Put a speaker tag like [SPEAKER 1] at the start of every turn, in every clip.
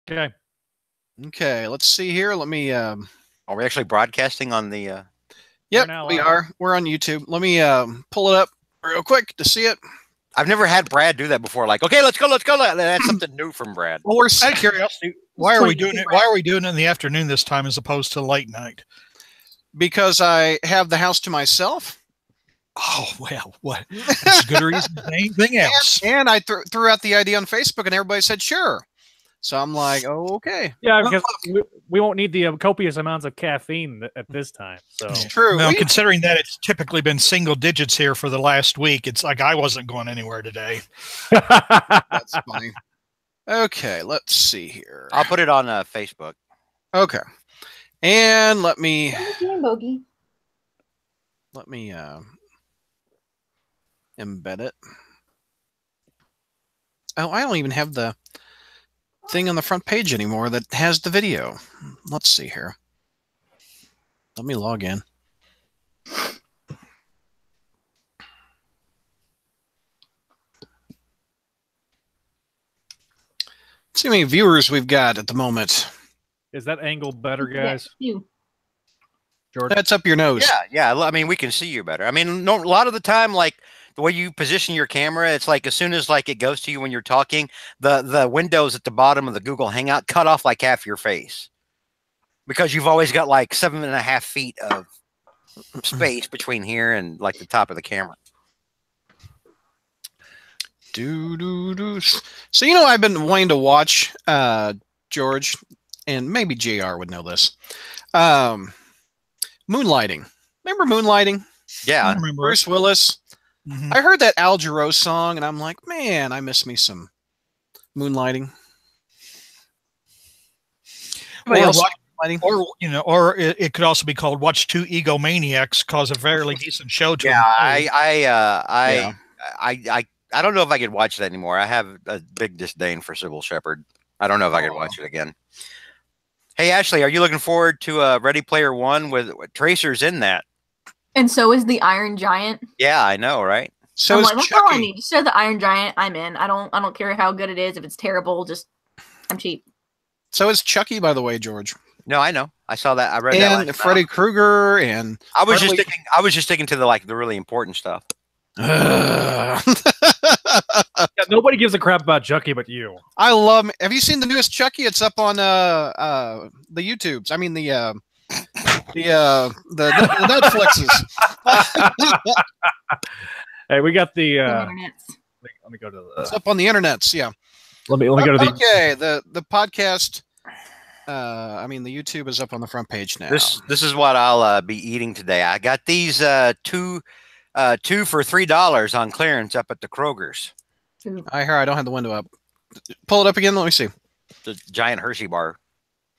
[SPEAKER 1] Okay.
[SPEAKER 2] Okay, let's see here. Let me.
[SPEAKER 3] Are we actually broadcasting on the?
[SPEAKER 2] Yep, we are. We're on YouTube. Let me pull it up real quick to see it.
[SPEAKER 3] I've never had Brad do that before. Like, okay, let's go. That's something new from Brad.
[SPEAKER 2] Well, we're
[SPEAKER 4] out of curiosity. Why are we doing it? Why are we doing it in the afternoon this time as opposed to late night?
[SPEAKER 2] Because I have the house to myself.
[SPEAKER 4] Oh, well, what? That's a good reason than anything else.
[SPEAKER 2] And I threw out the idea on Facebook, and everybody said sure. So I'm like, oh, okay.
[SPEAKER 1] Yeah, because we won't need the copious amounts of caffeine at this time. So
[SPEAKER 2] it's true.
[SPEAKER 4] Well, considering that it's typically been single digits here for the last week, it's like I wasn't going anywhere today.
[SPEAKER 2] That's funny. Okay, let's see here.
[SPEAKER 3] I'll put it on Facebook.
[SPEAKER 2] Okay. And let me
[SPEAKER 5] Bogey.
[SPEAKER 2] Let me embed it. Oh, I don't even have the thing on the front page anymore that has the video. Let's see here. Let me log in. Let's see how many viewers we've got at the moment.
[SPEAKER 1] Is that angle better, guys?
[SPEAKER 5] You.
[SPEAKER 1] George?
[SPEAKER 2] That's up your nose.
[SPEAKER 3] Yeah. I mean, we can see you better. I mean, a lot of the time, like the way you position your camera, it's like as soon as like it goes to you when you're talking, the windows at the bottom of the Google Hangout cut off like half your face because you've always got like 7.5 feet of space between here and like the top of the camera.
[SPEAKER 2] So I've been wanting to watch George, and maybe JR would know this. Moonlighting. Remember Moonlighting?
[SPEAKER 3] Yeah.
[SPEAKER 4] I remember
[SPEAKER 2] Bruce Willis.
[SPEAKER 4] Mm-hmm.
[SPEAKER 2] I heard that Al Jarreau song, and I'm like, man, I miss me some Moonlighting.
[SPEAKER 4] Or it could also be called "Watch Two Egomaniacs" cause a fairly decent show to.
[SPEAKER 3] Yeah, I don't know if I could watch that anymore. I have a big disdain for Sybil Shepherd. I don't know if I could watch it again. Hey, Ashley, are you looking forward to Ready Player One with Tracer's in that?
[SPEAKER 5] And so is the Iron Giant.
[SPEAKER 3] Yeah, I know, right?
[SPEAKER 2] So
[SPEAKER 5] I'm that's all I need. Just show the Iron Giant. I'm in. I don't care how good it is. If it's terrible, I'm cheap.
[SPEAKER 2] So is Chucky, by the way, George.
[SPEAKER 3] No, I know. I saw that. I read that.
[SPEAKER 2] And Freddy Krueger, and
[SPEAKER 3] I was just sticking to the really important stuff.
[SPEAKER 1] Yeah, nobody gives a crap about Chucky but you.
[SPEAKER 2] I love. Have you seen the newest Chucky? It's up on the YouTubes. I mean the Netflixes.
[SPEAKER 1] Hey, we got the.
[SPEAKER 5] Let
[SPEAKER 1] me go to the.
[SPEAKER 2] It's up on the internets. Yeah.
[SPEAKER 1] Let me go to the.
[SPEAKER 2] Okay, the podcast. I mean the YouTube is up on the front page now.
[SPEAKER 3] This is what I'll be eating today. I got these two for $3 on clearance up at the Kroger's.
[SPEAKER 2] I don't have the window up. Pull it up again. Let me see.
[SPEAKER 3] The giant Hershey bar.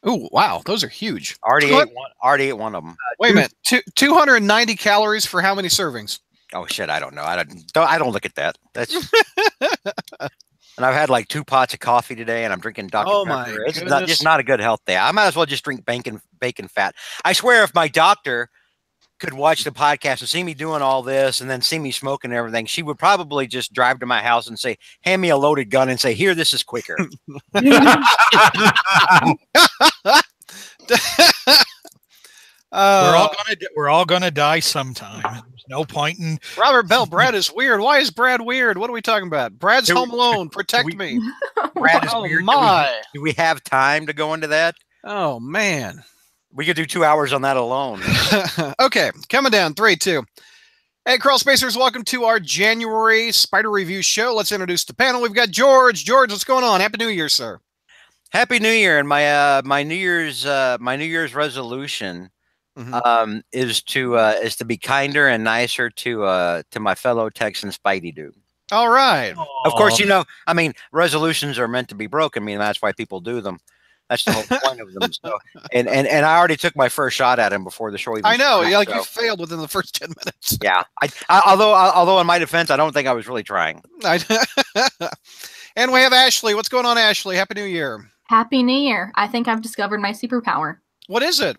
[SPEAKER 2] Oh wow, those are huge.
[SPEAKER 3] Already ate one of them.
[SPEAKER 2] Wait a minute, 290 calories for how many servings?
[SPEAKER 3] Oh shit, I don't know. I don't look at that. That's. And I've had like 2 pots of coffee today, and I'm drinking Dr. Pepper. It's just not a good health day. I might as well just drink bacon fat. I swear, if my doctor could watch the podcast and see me doing all this and then see me smoking and everything, she would probably just drive to my house and say, hand me a loaded gun and say, here, this is quicker.
[SPEAKER 4] We're all gonna die sometime. There's no point in
[SPEAKER 2] Robert Bell. Brad is weird. Why is Brad weird? What are we talking about? Brad's home alone. Protect me.
[SPEAKER 3] Brad is weird.
[SPEAKER 2] My.
[SPEAKER 3] Do we have time to go into that?
[SPEAKER 2] Oh man.
[SPEAKER 3] We could do 2 hours on that alone.
[SPEAKER 2] Okay, coming down. 3, 2. Hey, Crawl Spacers, welcome to our January Spider Review show. Let's introduce the panel. We've got George. George, what's going on? Happy New Year, sir.
[SPEAKER 3] Happy New Year! And my New Year's resolution is to be kinder and nicer to my fellow Texan Spidey dude.
[SPEAKER 2] All right.
[SPEAKER 3] Of course, I mean, resolutions are meant to be broken. I mean, that's why people do them. That's the whole point of them. So, and I already took my first shot at him before the show even started.
[SPEAKER 2] Yeah, you failed within the first 10 minutes.
[SPEAKER 3] Yeah. Although in my defense, I don't think I was really trying.
[SPEAKER 2] And we have Ashley. What's going on, Ashley? Happy New Year.
[SPEAKER 5] Happy New Year. I think I've discovered my superpower.
[SPEAKER 2] What is it?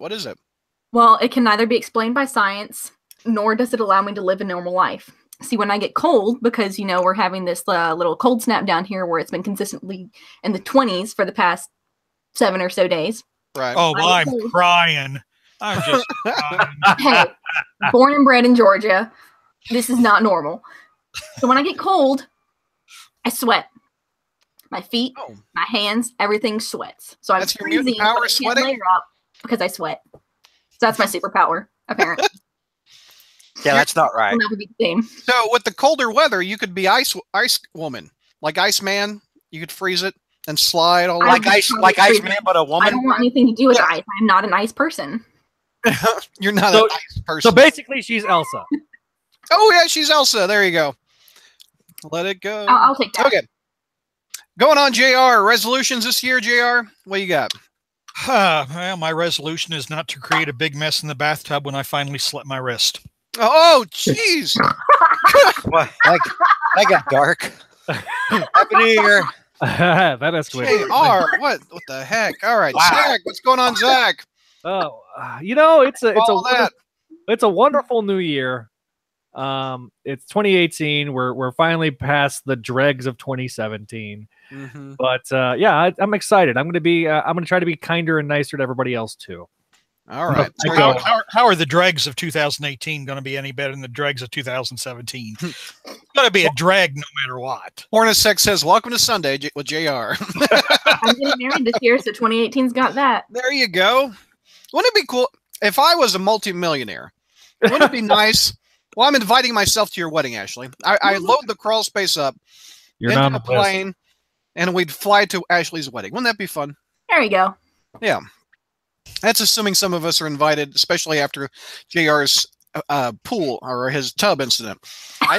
[SPEAKER 5] Well, it can neither be explained by science, nor does it allow me to live a normal life. See, when I get cold, because, we're having this little cold snap down here where it's been consistently in the 20s for the past 7 or so days.
[SPEAKER 2] Right.
[SPEAKER 4] Oh, well, I'm crying. I'm just crying.
[SPEAKER 5] Hey, born and bred in Georgia, this is not normal. So when I get cold, I sweat. My feet, my hands, everything sweats. So I'm freezing, but I can't layer up because I sweat. So that's my superpower, apparently.
[SPEAKER 3] Yeah, that's not right.
[SPEAKER 5] That would be the same.
[SPEAKER 2] So with the colder weather, you could be ice woman, like Iceman. You could freeze it and slide all
[SPEAKER 3] like Iceman, but a woman.
[SPEAKER 5] I don't want anything to do with ice. I'm not an ice person.
[SPEAKER 2] You're not an ice person.
[SPEAKER 1] So basically, she's Elsa.
[SPEAKER 2] Oh yeah, she's Elsa. There you go. Let it go.
[SPEAKER 5] I'll take that.
[SPEAKER 2] Okay. Going on, JR. Resolutions this year, JR? What you got?
[SPEAKER 4] Well, my resolution is not to create a big mess in the bathtub when I finally slit my wrist.
[SPEAKER 2] Oh, jeez.
[SPEAKER 3] I got dark. Happy New Year.
[SPEAKER 1] That escalated.
[SPEAKER 2] JR, what the heck? All right, wow. Zach, what's going on, Zach?
[SPEAKER 1] Oh, it's a wonderful new year. It's 2018. We're finally past the dregs of 2017. Mm-hmm. But yeah, I'm excited. I'm gonna try to be kinder and nicer to everybody else too.
[SPEAKER 2] All right.
[SPEAKER 4] So how are the dregs of 2018 going to be any better than the dregs of 2017? It's going to be a drag no matter what.
[SPEAKER 2] Hornacek says, "Welcome to Sunday with JR."
[SPEAKER 5] I'm getting married this year, so 2018's got that.
[SPEAKER 2] There you go. Wouldn't it be cool if I was a multimillionaire? Wouldn't it be nice? Well, I'm inviting myself to your wedding, Ashley. I load the crawl space up into a plane, and we'd fly to Ashley's wedding. Wouldn't that be fun?
[SPEAKER 5] There you go.
[SPEAKER 2] Yeah. That's assuming some of us are invited, especially after JR's pool or his tub incident.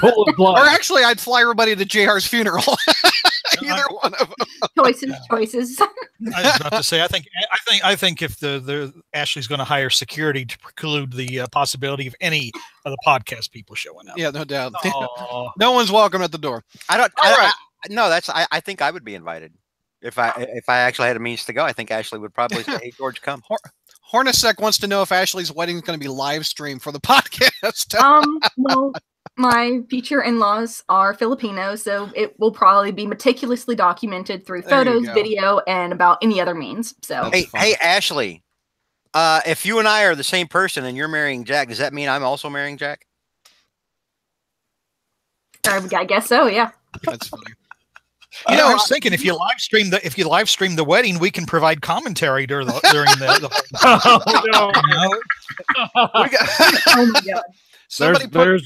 [SPEAKER 2] Or actually, I'd fly everybody to JR's funeral. Either one of them.
[SPEAKER 5] Choices.
[SPEAKER 4] I was about to say, I think if the Ashley's going to hire security to preclude the possibility of any of the podcast people showing up.
[SPEAKER 2] Yeah, no doubt. No one's welcome at the door.
[SPEAKER 3] I think I would be invited. If I actually had a means to go, I think Ashley would probably say, "Hey, George, come."
[SPEAKER 2] Hornacek wants to know if Ashley's wedding is going to be live streamed for the podcast.
[SPEAKER 5] Well, my future in-laws are Filipino, so it will probably be meticulously documented through photos, video, and about any other means. So,
[SPEAKER 3] hey, Ashley, if you and I are the same person and you're marrying Jack, does that mean I'm also marrying Jack?
[SPEAKER 5] I guess so. Yeah.
[SPEAKER 2] That's funny.
[SPEAKER 4] I was thinking if you live stream the wedding, we can provide commentary during the
[SPEAKER 5] Oh my God.
[SPEAKER 2] Somebody put a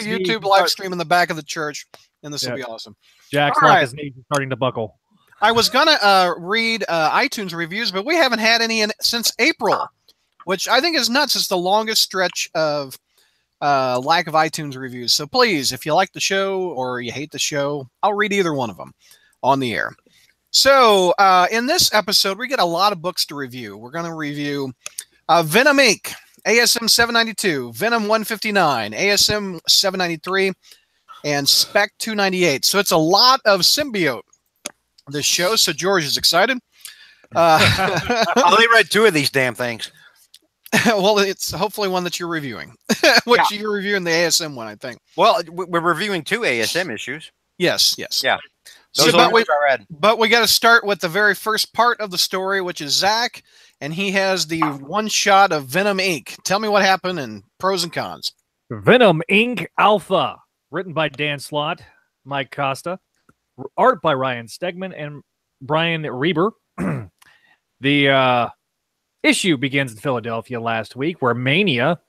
[SPEAKER 2] YouTube live stream in the back of the church, and this will be awesome.
[SPEAKER 1] Jack's like his knees starting to buckle.
[SPEAKER 2] I was gonna read iTunes reviews, but we haven't had any since April, which I think is nuts. It's the longest stretch of lack of iTunes reviews. So please, if you like the show or you hate the show, I'll read either one of them on the air. So in this episode, we get a lot of books to review. We're going to review Venom Inc., ASM 792, Venom 159, ASM 793, and Spec 298. So it's a lot of symbiote, this show. So George is excited.
[SPEAKER 3] I only read 2 of these damn things.
[SPEAKER 2] Well, it's hopefully one that you're reviewing. You're reviewing the ASM one, I think.
[SPEAKER 3] Well, we're reviewing 2 ASM issues.
[SPEAKER 2] Yes.
[SPEAKER 3] Yeah.
[SPEAKER 2] But we got to start with the very first part of the story, which is Zach, and he has the one shot of Venom Inc. Tell me what happened and pros and cons.
[SPEAKER 1] Venom Inc. Alpha, written by Dan Slott, Mike Costa, art by Ryan Stegman and Brian Reber. The issue begins in Philadelphia last week, where Mania,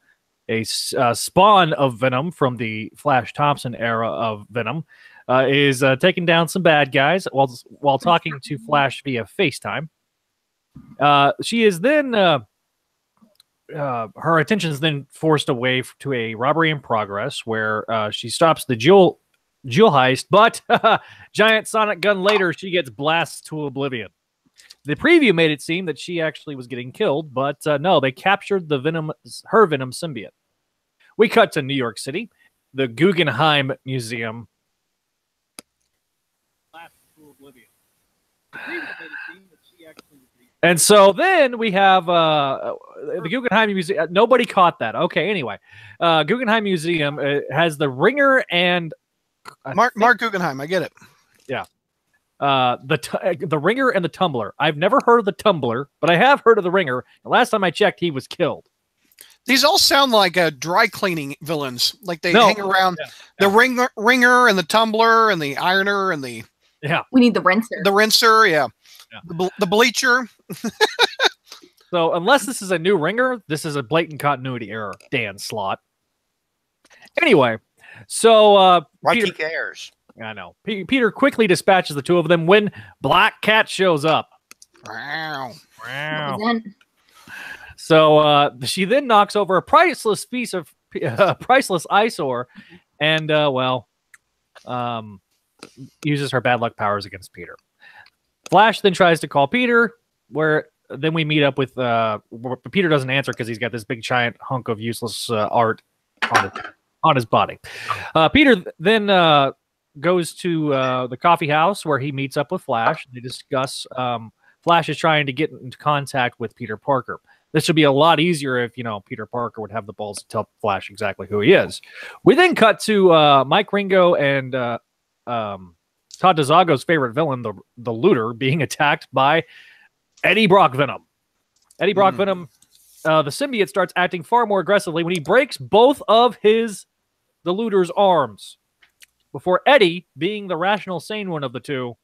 [SPEAKER 1] a spawn of Venom from the Flash Thompson era of Venom, is taking down some bad guys while talking to Flash via FaceTime. She is then her attention is then forced away to a robbery in progress, where she stops the jewel heist, but giant sonic gun later, she gets blasted to oblivion. The preview made it seem that she actually was getting killed, but no, they captured her Venom symbiote. We cut to New York City, the Guggenheim Museum. And so then we have the Guggenheim Museum. Nobody caught that. Okay, anyway. Guggenheim Museum has the Ringer and...
[SPEAKER 2] Mark Guggenheim, I get it.
[SPEAKER 1] Yeah. the Ringer and the Tumbler. I've never heard of the Tumbler, but I have heard of the Ringer. The last time I checked, he was killed.
[SPEAKER 2] These all sound like dry cleaning villains. Like they hang around the ringer and the tumbler and the ironer and the
[SPEAKER 5] We need the rinser.
[SPEAKER 2] The rinser, the bleacher.
[SPEAKER 1] So unless this is a new Ringer, this is a blatant continuity error. Dan Slott. Anyway, so
[SPEAKER 3] Peter cares.
[SPEAKER 1] I know. Peter quickly dispatches the two of them when Black Cat shows up.
[SPEAKER 2] Wow.
[SPEAKER 1] So she then knocks over a priceless piece of priceless eyesore, and uses her bad luck powers against Peter. Flash then tries to call Peter, where then we meet up with Peter doesn't answer because he's got this big giant hunk of useless art on his body. Peter then goes to the coffee house where he meets up with Flash. They discuss. Flash is trying to get into contact with Peter Parker. This should be a lot easier if, Peter Parker would have the balls to tell Flash exactly who he is. We then cut to Mike Ringo and Todd DeZago's favorite villain, the Looter, being attacked by Eddie Brock Venom. Eddie Brock Venom, the symbiote starts acting far more aggressively when he breaks both of the Looter's arms before Eddie, being the rational, sane one of the two,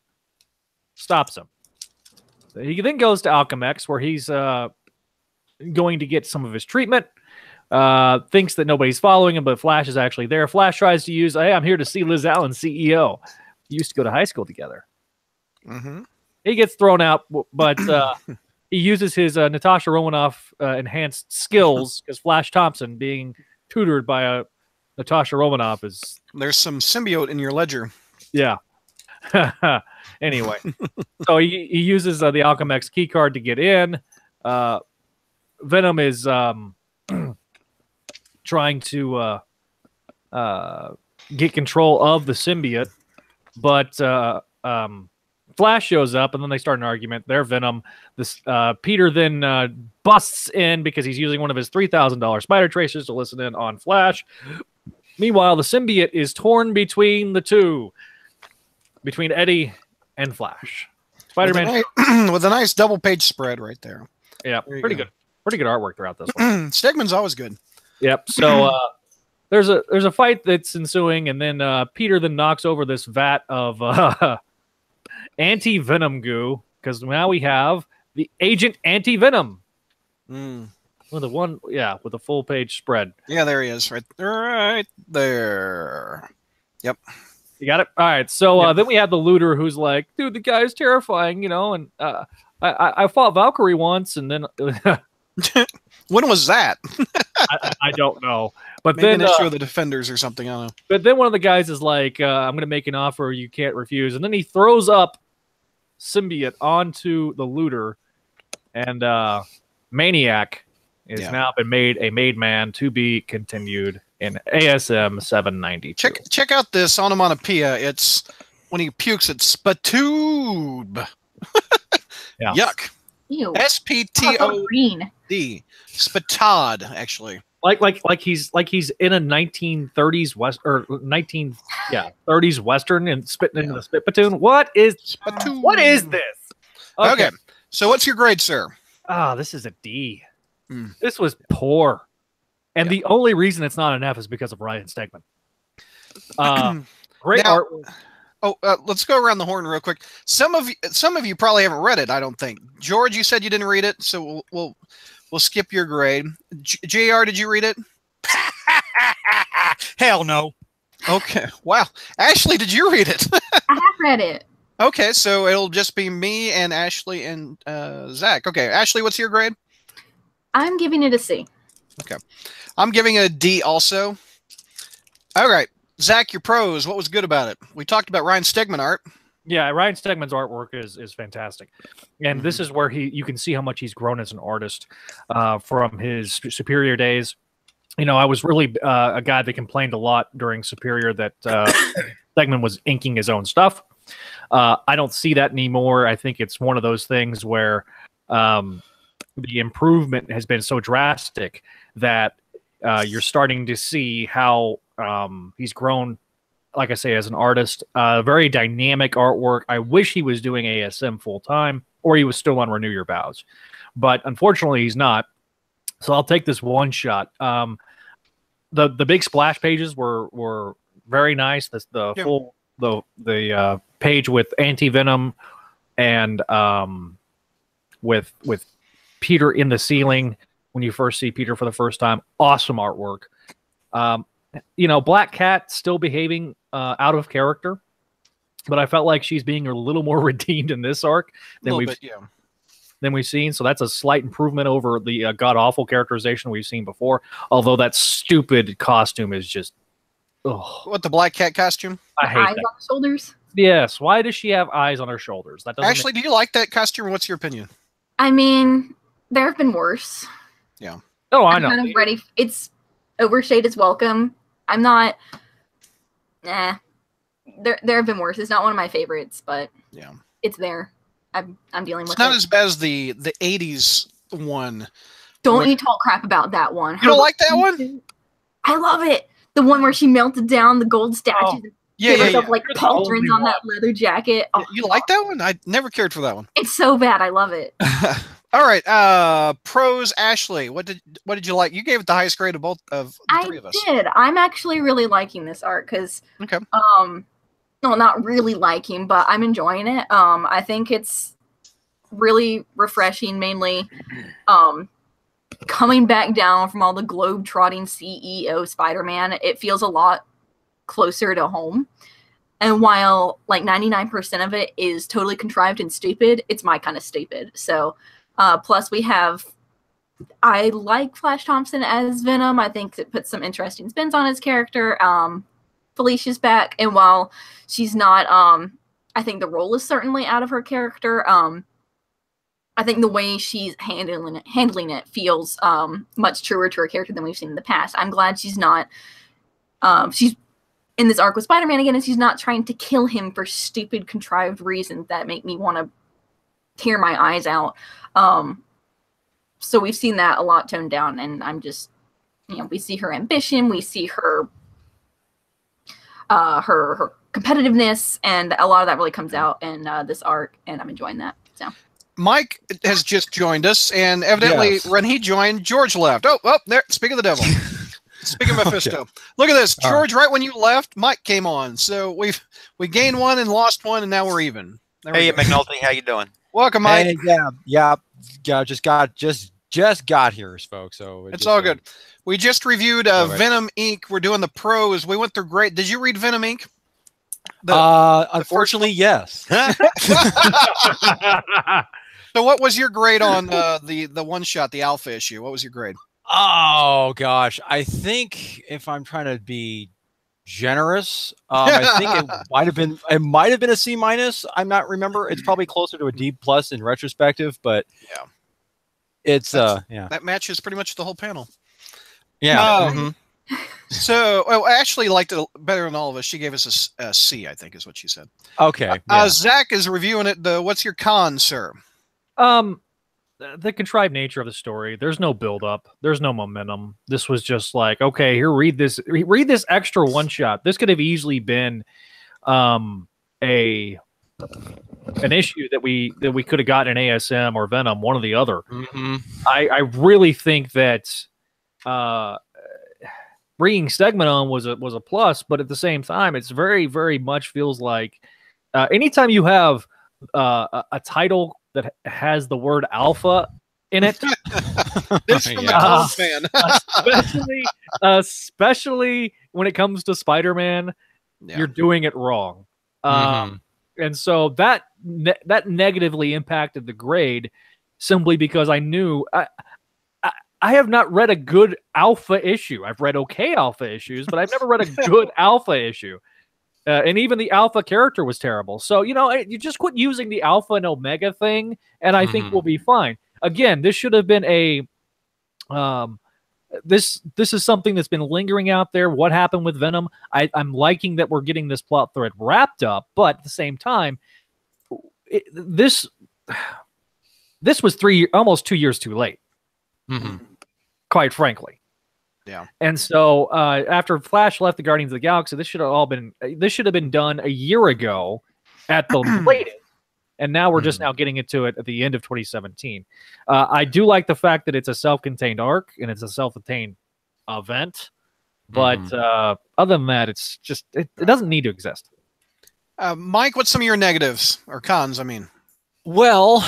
[SPEAKER 1] stops him. He then goes to Alchemex, where he's going to get some of his treatment. Thinks that nobody's following him, but Flash is actually there. Flash tries to use, hey, I'm here to see Liz Allen, CEO. We used to go to high school together. He gets thrown out, but he uses his Natasha Romanoff enhanced skills, because Flash Thompson, being tutored by Natasha Romanoff, is...
[SPEAKER 2] There's some symbiote in your ledger.
[SPEAKER 1] Yeah. Anyway, so he uses the Alchemex key card to get in. Venom is trying to get control of the symbiote, but Flash shows up, and then they start an argument. They're Venom. Peter then busts in because he's using one of his $3,000 spider tracers to listen in on Flash. Meanwhile, the symbiote is torn between the two, between Eddie and Flash. Spider-Man
[SPEAKER 2] with a nice double-page spread right there.
[SPEAKER 1] Yeah, pretty good artwork throughout this one.
[SPEAKER 2] Stegman's always good.
[SPEAKER 1] Yep. So there's a fight that's ensuing, and then Peter then knocks over this vat of anti-venom goo, because now we have the Agent Anti-Venom. With a full page spread.
[SPEAKER 2] Yeah, there he is, right there. Yep.
[SPEAKER 1] You got it? All right. So then we have the Looter, who's like, dude, the guy's terrifying, and I fought Valkyrie once, and then...
[SPEAKER 2] When was that?
[SPEAKER 1] I don't know. But
[SPEAKER 2] maybe
[SPEAKER 1] then
[SPEAKER 2] an issue of the Defenders or something, I don't know.
[SPEAKER 1] But then one of the guys is like, I'm going to make an offer you can't refuse. And then he throws up symbiote onto the Looter, and Maniac is now been made a made man, to be continued in ASM 792.
[SPEAKER 2] Check out this onomatopoeia. It's when he pukes, it's spatoob. Yuck.
[SPEAKER 5] Ew.
[SPEAKER 2] SPTOD. Spatod, actually.
[SPEAKER 1] Like he's in a 1930s West or 30s Western and spitting into the spit platoon. What is this?
[SPEAKER 2] Okay. So what's your grade, sir?
[SPEAKER 1] This is a D. This was poor. And the only reason it's not an F is because of Ryan Stegman. Great art.
[SPEAKER 2] Let's go around the horn real quick. Some of you probably haven't read it, I don't think. George, you said you didn't read it, so we'll skip your grade. JR, did you read it?
[SPEAKER 4] Hell no.
[SPEAKER 2] Okay. Wow. Ashley, did you read it?
[SPEAKER 5] I have read it.
[SPEAKER 2] Okay, so it'll just be me and Ashley and Zach. Okay, Ashley, what's your grade?
[SPEAKER 5] I'm giving it a C.
[SPEAKER 2] Okay. I'm giving it a D also. All right. Zach, your pros, what was good about it? We talked about Ryan Stegman art.
[SPEAKER 1] Yeah, Ryan Stegman's artwork is fantastic. And this is where you can see how much he's grown as an artist from his Superior days. I was really a guy that complained a lot during Superior that Stegman was inking his own stuff. I don't see that anymore. I think it's one of those things where the improvement has been so drastic that you're starting to see how he's grown like I say, as an artist, very dynamic artwork. I wish he was doing ASM full time, or he was still on Renew Your Vows, but unfortunately he's not. So I'll take this one shot. The big splash pages were very nice. Full page with Anti-Venom and with Peter in the ceiling when you first see Peter for the first time. Awesome artwork. Black Cat still behaving out of character, but I felt like she's being a little more redeemed in this arc than we've seen. So that's a slight improvement over the god-awful characterization we've seen before, although that stupid costume is just... Ugh.
[SPEAKER 2] What, the Black Cat costume?
[SPEAKER 1] I hate
[SPEAKER 5] eyes
[SPEAKER 1] that.
[SPEAKER 5] on her shoulders.
[SPEAKER 1] Yes. Why does she have eyes on her shoulders? That doesn't
[SPEAKER 2] Actually, do you like that costume? What's your opinion?
[SPEAKER 5] I mean, there have been worse.
[SPEAKER 2] Yeah.
[SPEAKER 1] Oh, I
[SPEAKER 5] I'm
[SPEAKER 1] know.
[SPEAKER 5] kind of ready. It's overshade is welcome. I'm not... Nah. There have been worse. It's not one of my favorites, but
[SPEAKER 2] yeah,
[SPEAKER 5] it's there. I'm dealing with it.
[SPEAKER 2] It's not as bad as the 80s one.
[SPEAKER 5] Don't you talk crap about that one.
[SPEAKER 2] You don't like that one?
[SPEAKER 5] I love it. The one where she melted down the gold statues and gave herself like pauldrons on that leather jacket. Oh,
[SPEAKER 2] you like that one? I never cared for that one.
[SPEAKER 5] It's so bad. I love it.
[SPEAKER 2] All right. Pros, Ashley. What did you like? You gave it the highest grade of both of the three of us.
[SPEAKER 5] I did. I'm actually really liking this art because no, not really liking, but I'm enjoying it. I think it's really refreshing, mainly coming back down from all the globe-trotting CEO Spider-Man. It feels a lot closer to home. And while like 99% of it is totally contrived and stupid, it's my kind of stupid. So plus I like Flash Thompson as Venom. I think it puts some interesting spins on his character. Felicia's back, and while she's not, I think the role is certainly out of her character. I think the way she's handling it feels much truer to her character than we've seen in the past. I'm glad she's not. She's in this arc with Spider-Man again, and she's not trying to kill him for stupid, contrived reasons that make me want to tear my eyes out. So we've seen that a lot toned down, and I'm just, we see her ambition, we see her competitiveness, and a lot of that really comes out in this arc, and I'm enjoying that. So
[SPEAKER 2] Mike has just joined us, and evidently when he joined, George left. Oh, there. Speak of the devil. Speak of Mephisto. Okay. Look at this, George. Right when you left, Mike came on. So we gained one and lost one, and now we're even.
[SPEAKER 3] Hey, McNulty, how you doing?
[SPEAKER 2] Welcome, Mike.
[SPEAKER 6] Hey, yeah. Just got here, folks. So
[SPEAKER 2] it's all good. We just reviewed Venom Inc. We're doing the pros. We went through great. Did you read Venom Inc?
[SPEAKER 6] Unfortunately, yes.
[SPEAKER 2] So what was your grade on the one shot, the alpha issue? What was your grade?
[SPEAKER 6] Oh gosh, I think if I'm trying to be generous, I think it might have been a C-. I'm not remember. It's probably closer to a D+ in retrospective, but
[SPEAKER 2] yeah,
[SPEAKER 6] it's
[SPEAKER 2] that matches pretty much the whole panel.
[SPEAKER 6] Yeah.
[SPEAKER 2] So I actually liked it better than all of us. She gave us a C, I think is what she said.
[SPEAKER 6] Okay.
[SPEAKER 2] Zach is reviewing it. What's your con, sir?
[SPEAKER 1] The contrived nature of the story. There's no build-up. There's no momentum. This was just like, okay, here, read this extra one shot. This could have easily been an issue that we could have gotten in ASM or Venom, one or the other.
[SPEAKER 6] Mm-hmm.
[SPEAKER 1] I really think that bringing Stegman on was a plus, but at the same time, it's very, very much feels like anytime you have a title that has the word alpha in it.
[SPEAKER 2] This from a fan.
[SPEAKER 1] especially when it comes to Spider-Man, you're doing it wrong. And so that negatively impacted the grade simply because I knew I have not read a good alpha issue. I've read okay alpha issues, but I've never read a good alpha issue. And even the alpha character was terrible. So, you just quit using the alpha and omega thing, and I think we'll be fine. Again, this should have been a this is something that's been lingering out there. What happened with Venom? I'm liking that we're getting this plot thread wrapped up, but at the same time, this was almost 2 years too late. Quite frankly.
[SPEAKER 2] Yeah.
[SPEAKER 1] And so after Flash left the Guardians of the Galaxy, this should have been done a year ago at the latest. And now we're just now getting into it at the end of 2017. I do like the fact that it's a self-contained arc and it's a self-contained event. But other than that, it's just it doesn't need to exist.
[SPEAKER 2] Mike, what's some of your negatives or cons? I mean,
[SPEAKER 6] well,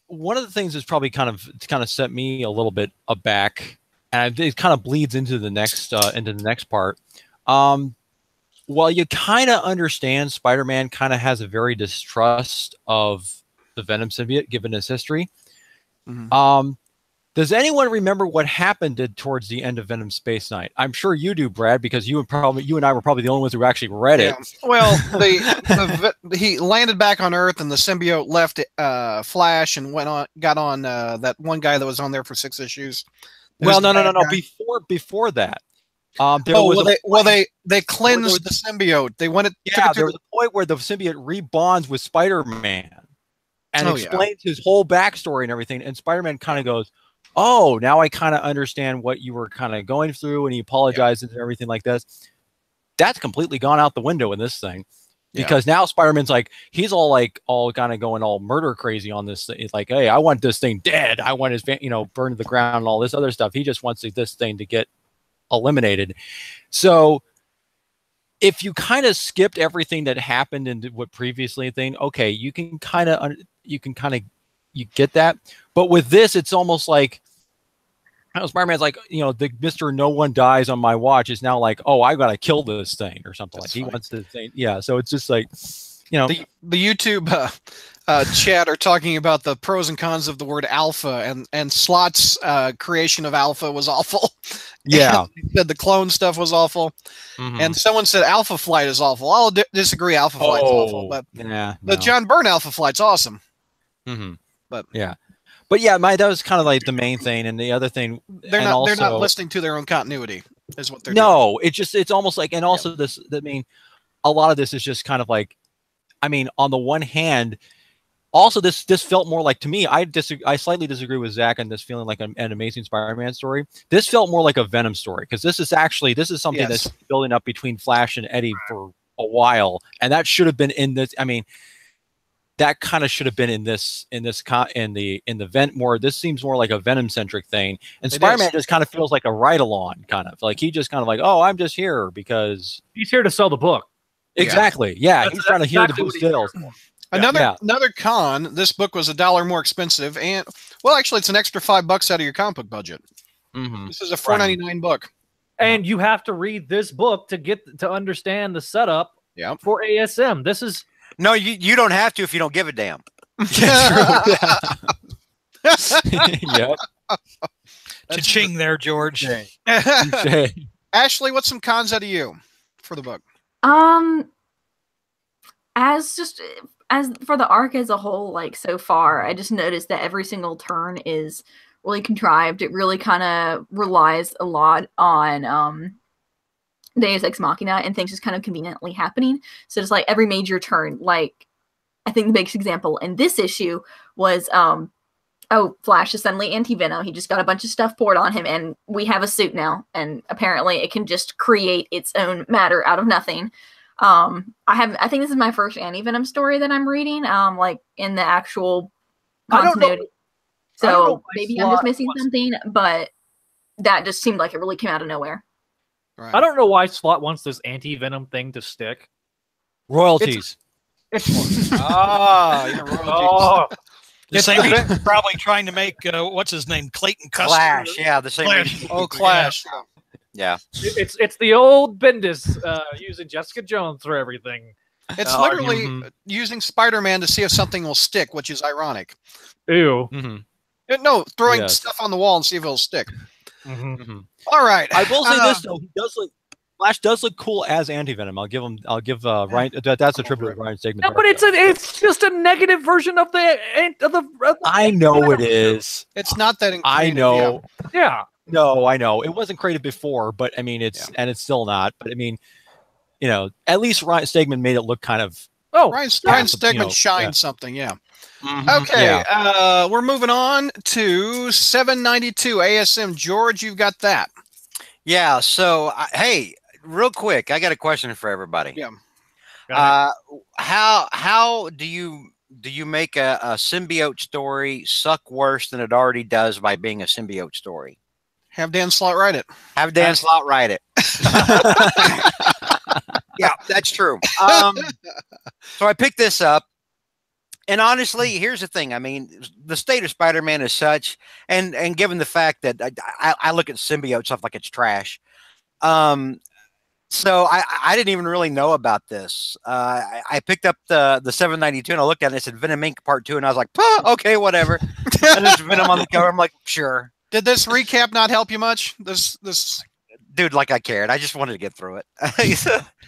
[SPEAKER 6] one of the things that's probably kind of set me a little bit aback, and it kind of bleeds into the next part. Well, you kind of understand Spider-Man kind of has a very distrust of the Venom symbiote given his history. Does anyone remember what happened towards the end of Venom Space Knight? I'm sure you do, Brad, because you and I were probably the only ones who actually read it.
[SPEAKER 2] Well, he landed back on Earth, and the symbiote left Flash and got on that one guy that was on there for 6 issues.
[SPEAKER 6] Well, no. Before that,
[SPEAKER 2] they cleansed the symbiote. They wanted.
[SPEAKER 6] Yeah, there was a point where the symbiote rebonds with Spider-Man and explains his whole backstory and everything. And Spider-Man kind of goes, "Oh, now I kind of understand what you were kind of going through," and he apologizes and everything like this. That's completely gone out the window in this thing, because now Spider-Man's like, he's all kind of going all murder crazy on this thing. It's like, hey, I want this thing dead. I want his burned to the ground and all this other stuff. He just wants this thing to get eliminated. So if you kind of skipped everything that happened and what previously thing, okay, you get that. But with this, it's almost like, Spider-Man's like, the Mr. No One Dies on my watch is now like, oh, I gotta kill this thing or something. That's like funny. He wants to say, yeah. So it's just like,
[SPEAKER 2] the YouTube chat are talking about the pros and cons of the word alpha, and Slot's creation of alpha was awful.
[SPEAKER 6] Yeah,
[SPEAKER 2] he said the clone stuff was awful, and someone said Alpha Flight is awful. I'll disagree. Alpha Flight's awful, but the John Byrne Alpha Flight's awesome. But yeah.
[SPEAKER 6] But yeah, that was kind of like the main thing, and the other thing
[SPEAKER 2] they're not listening to their own continuity is what they're doing.
[SPEAKER 6] No, it's almost like, and also a lot of this is just kind of like, on the one hand, also this felt more like, to me, I slightly disagree with Zach on this feeling like an Amazing Spider-Man story. This felt more like a Venom story, because this is something that's building up between Flash and Eddie for a while, and that should have been in this. That kind of should have been in the vent more. This seems more like a Venom centric thing, and Spider-Man just kind of feels like a ride along, kind of like he just kind of like, oh, I'm just here because
[SPEAKER 1] he's here to sell the book.
[SPEAKER 6] Exactly. Yeah, he's trying to hear the book sales.
[SPEAKER 2] Another con. This book was $1 more expensive, and actually, it's an extra $5 out of your comic book budget. This is a $4.99 book,
[SPEAKER 1] and you have to read this book to understand the setup. For ASM. This is.
[SPEAKER 3] No, you don't have to if you don't give a damn.
[SPEAKER 4] Yep. Cha-ching there, George.
[SPEAKER 2] Ashley, what's some cons out of you for the book?
[SPEAKER 5] As for the arc as a whole, like so far, I just noticed that every single turn is really contrived. It really kind of relies a lot on Deus Ex Machina and things just kind of conveniently happening. So just like every major turn, like I think the biggest example in this issue was Flash is suddenly anti-Venom. He just got a bunch of stuff poured on him, and we have a suit now, and apparently it can just create its own matter out of nothing. I think this is my first anti-Venom story that I'm reading, like in the actual continuity. So maybe I'm just missing something, but that just seemed like it really came out of nowhere.
[SPEAKER 1] Right. I don't know why Slot wants this anti-Venom thing to stick.
[SPEAKER 6] Royalties.
[SPEAKER 2] Royalties.
[SPEAKER 4] He's probably trying to make what's his name, Clayton Custer.
[SPEAKER 3] Clash, yeah, the same.
[SPEAKER 4] Clash.
[SPEAKER 2] Clash.
[SPEAKER 3] Yeah.
[SPEAKER 1] It's the old Bendis using Jessica Jones for everything.
[SPEAKER 2] It's literally using Spider-Man to see if something will stick, which is ironic.
[SPEAKER 1] Ew.
[SPEAKER 2] No, throwing stuff on the wall and see if it'll stick. All right.
[SPEAKER 6] I will say this though, Flash does look cool as anti-Venom. I'll give Ryan. That's a tribute to Ryan Stegman.
[SPEAKER 1] No, but it's just a negative version of the
[SPEAKER 6] I know it is.
[SPEAKER 2] It's not that.
[SPEAKER 6] I know.
[SPEAKER 1] Yeah.
[SPEAKER 6] No, I know it wasn't created before, but it's still not. But at least Ryan Stegman made it look kind of.
[SPEAKER 2] Ryan Stegman shined something. Yeah. Okay, we're moving on to 792 ASM. George, you've got that.
[SPEAKER 3] Yeah. So, hey, real quick, I got a question for everybody.
[SPEAKER 2] Yeah.
[SPEAKER 3] How do you make a symbiote story suck worse than it already does by being a symbiote story?
[SPEAKER 2] Have Dan Slott write it.
[SPEAKER 3] Have Dan Slott write it. Yeah, that's true. So I picked this up. And honestly, here's the thing. I mean, the state of Spider-Man is such, and given the fact that I look at symbiote stuff like it's trash. So I didn't even really know about this. I picked up the 792 and I looked at it and it said Venom Inc. Part 2, and I was like, okay, whatever. And there's Venom on the cover. I'm like, sure.
[SPEAKER 2] Did this recap not help you much? This
[SPEAKER 3] dude, like I cared. I just wanted to get through it.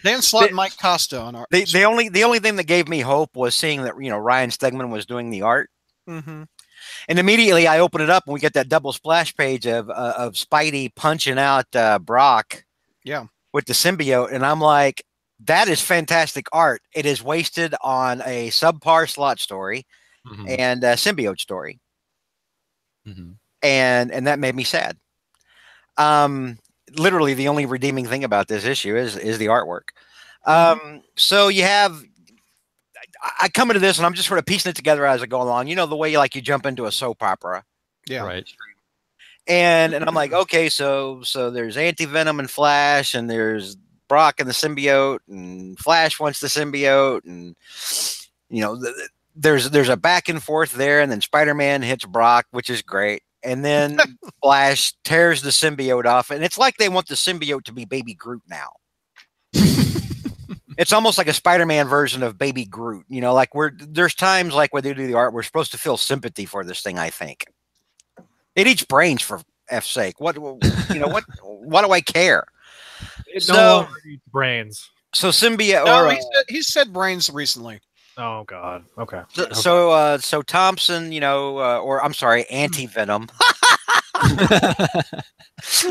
[SPEAKER 2] Dan Slott and Mike Costa on art.
[SPEAKER 3] The only thing that gave me hope was seeing that Ryan Stegman was doing the art.
[SPEAKER 2] Mm-hmm.
[SPEAKER 3] And immediately I open it up and we get that double splash page of Spidey punching out Brock.
[SPEAKER 2] Yeah.
[SPEAKER 3] With the symbiote, and I'm like, that is fantastic art. It is wasted on a subpar Slott story and a symbiote story. And that made me sad. Literally the only redeeming thing about this issue is the artwork. So you have, I come into this and I'm just sort of piecing it together as I go along. You know, the way you jump into a soap opera.
[SPEAKER 2] Yeah.
[SPEAKER 6] Right.
[SPEAKER 3] And I'm like, okay, so there's Anti-Venom and Flash, and there's Brock and the symbiote, and Flash wants the symbiote, and there's a back and forth there, and then Spider-Man hits Brock, which is great, and then Flash tears the symbiote off, and it's like they want the symbiote to be Baby Groot now. It's almost like a Spider-Man version of Baby Groot. Like there's times like when they do the art, we're supposed to feel sympathy for this thing. I think. It eats brains for F's sake. What do I care?
[SPEAKER 1] It no longer eats brains.
[SPEAKER 3] So symbiote.
[SPEAKER 2] No, he said brains recently.
[SPEAKER 1] Oh God. Okay.
[SPEAKER 3] So Thompson, or I'm sorry, Anti-Venom.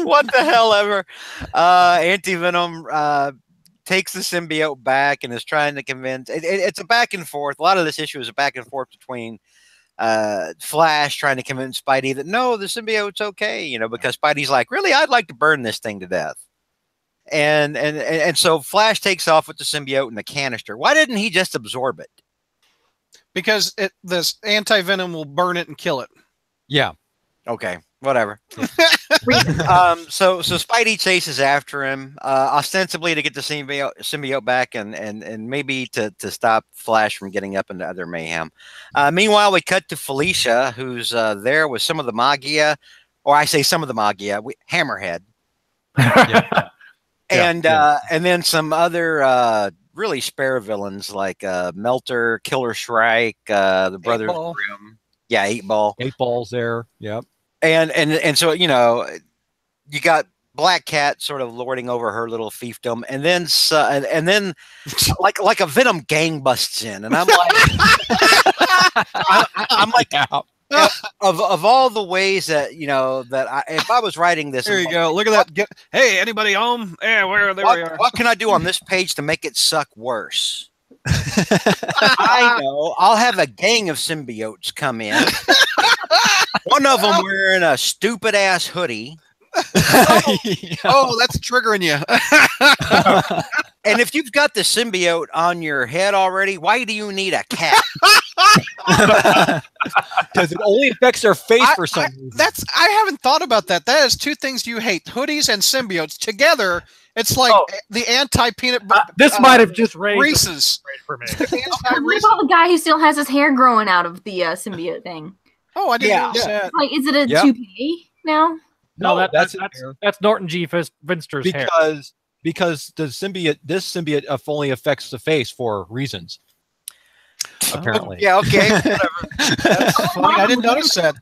[SPEAKER 3] What the hell ever? Anti-Venom takes the symbiote back and is trying to convince. It's a back and forth. A lot of this issue is a back and forth between Flash trying to convince Spidey that no, the symbiote's okay, because Spidey's like, really, I'd like to burn this thing to death. And so Flash takes off with the symbiote and the canister. Why didn't he just absorb it?
[SPEAKER 2] Because this anti-venom will burn it and kill it.
[SPEAKER 6] Yeah.
[SPEAKER 3] Okay. Whatever. So Spidey chases after him, ostensibly to get the symbiote back and maybe to stop Flash from getting up into other mayhem. Meanwhile, we cut to Felicia, who's there with some of the Magia, or I say some of the Magia, Hammerhead. And then some other really spare villains like Melter, Killer Shrike, the Brothers Grimm. Yeah, 8 Ball.
[SPEAKER 6] 8 Ball's there. Yep.
[SPEAKER 3] And so you got Black Cat sort of lording over her little fiefdom, and then like a Venom gang busts in, and I'm like, I'm like, of all the ways that if I was writing this,
[SPEAKER 2] there you go. Look at that. Hey, anybody home? Yeah, there we are.
[SPEAKER 3] What can I do on this page to make it suck worse? I know. I'll have a gang of symbiotes come in. One of them wearing a stupid ass hoodie.
[SPEAKER 2] Oh, that's triggering you.
[SPEAKER 3] And if you've got the symbiote on your head already, why do you need a cap?
[SPEAKER 6] Because it only affects their face for some reason.
[SPEAKER 2] I haven't thought about that. That is two things you hate: hoodies and symbiotes together. It's like the anti-peanut butter.
[SPEAKER 1] This might have just raised
[SPEAKER 2] Reese's
[SPEAKER 1] for me.
[SPEAKER 5] What about the guy who still has his hair growing out of the symbiote thing?
[SPEAKER 2] Oh, I didn't know that.
[SPEAKER 5] Like, is it a toupee now?
[SPEAKER 1] No, that's Norton G. Finster's hair.
[SPEAKER 6] Because this symbiote only affects the face for reasons. Apparently.
[SPEAKER 3] Yeah. Okay. Whatever.
[SPEAKER 2] That's funny. I didn't notice that.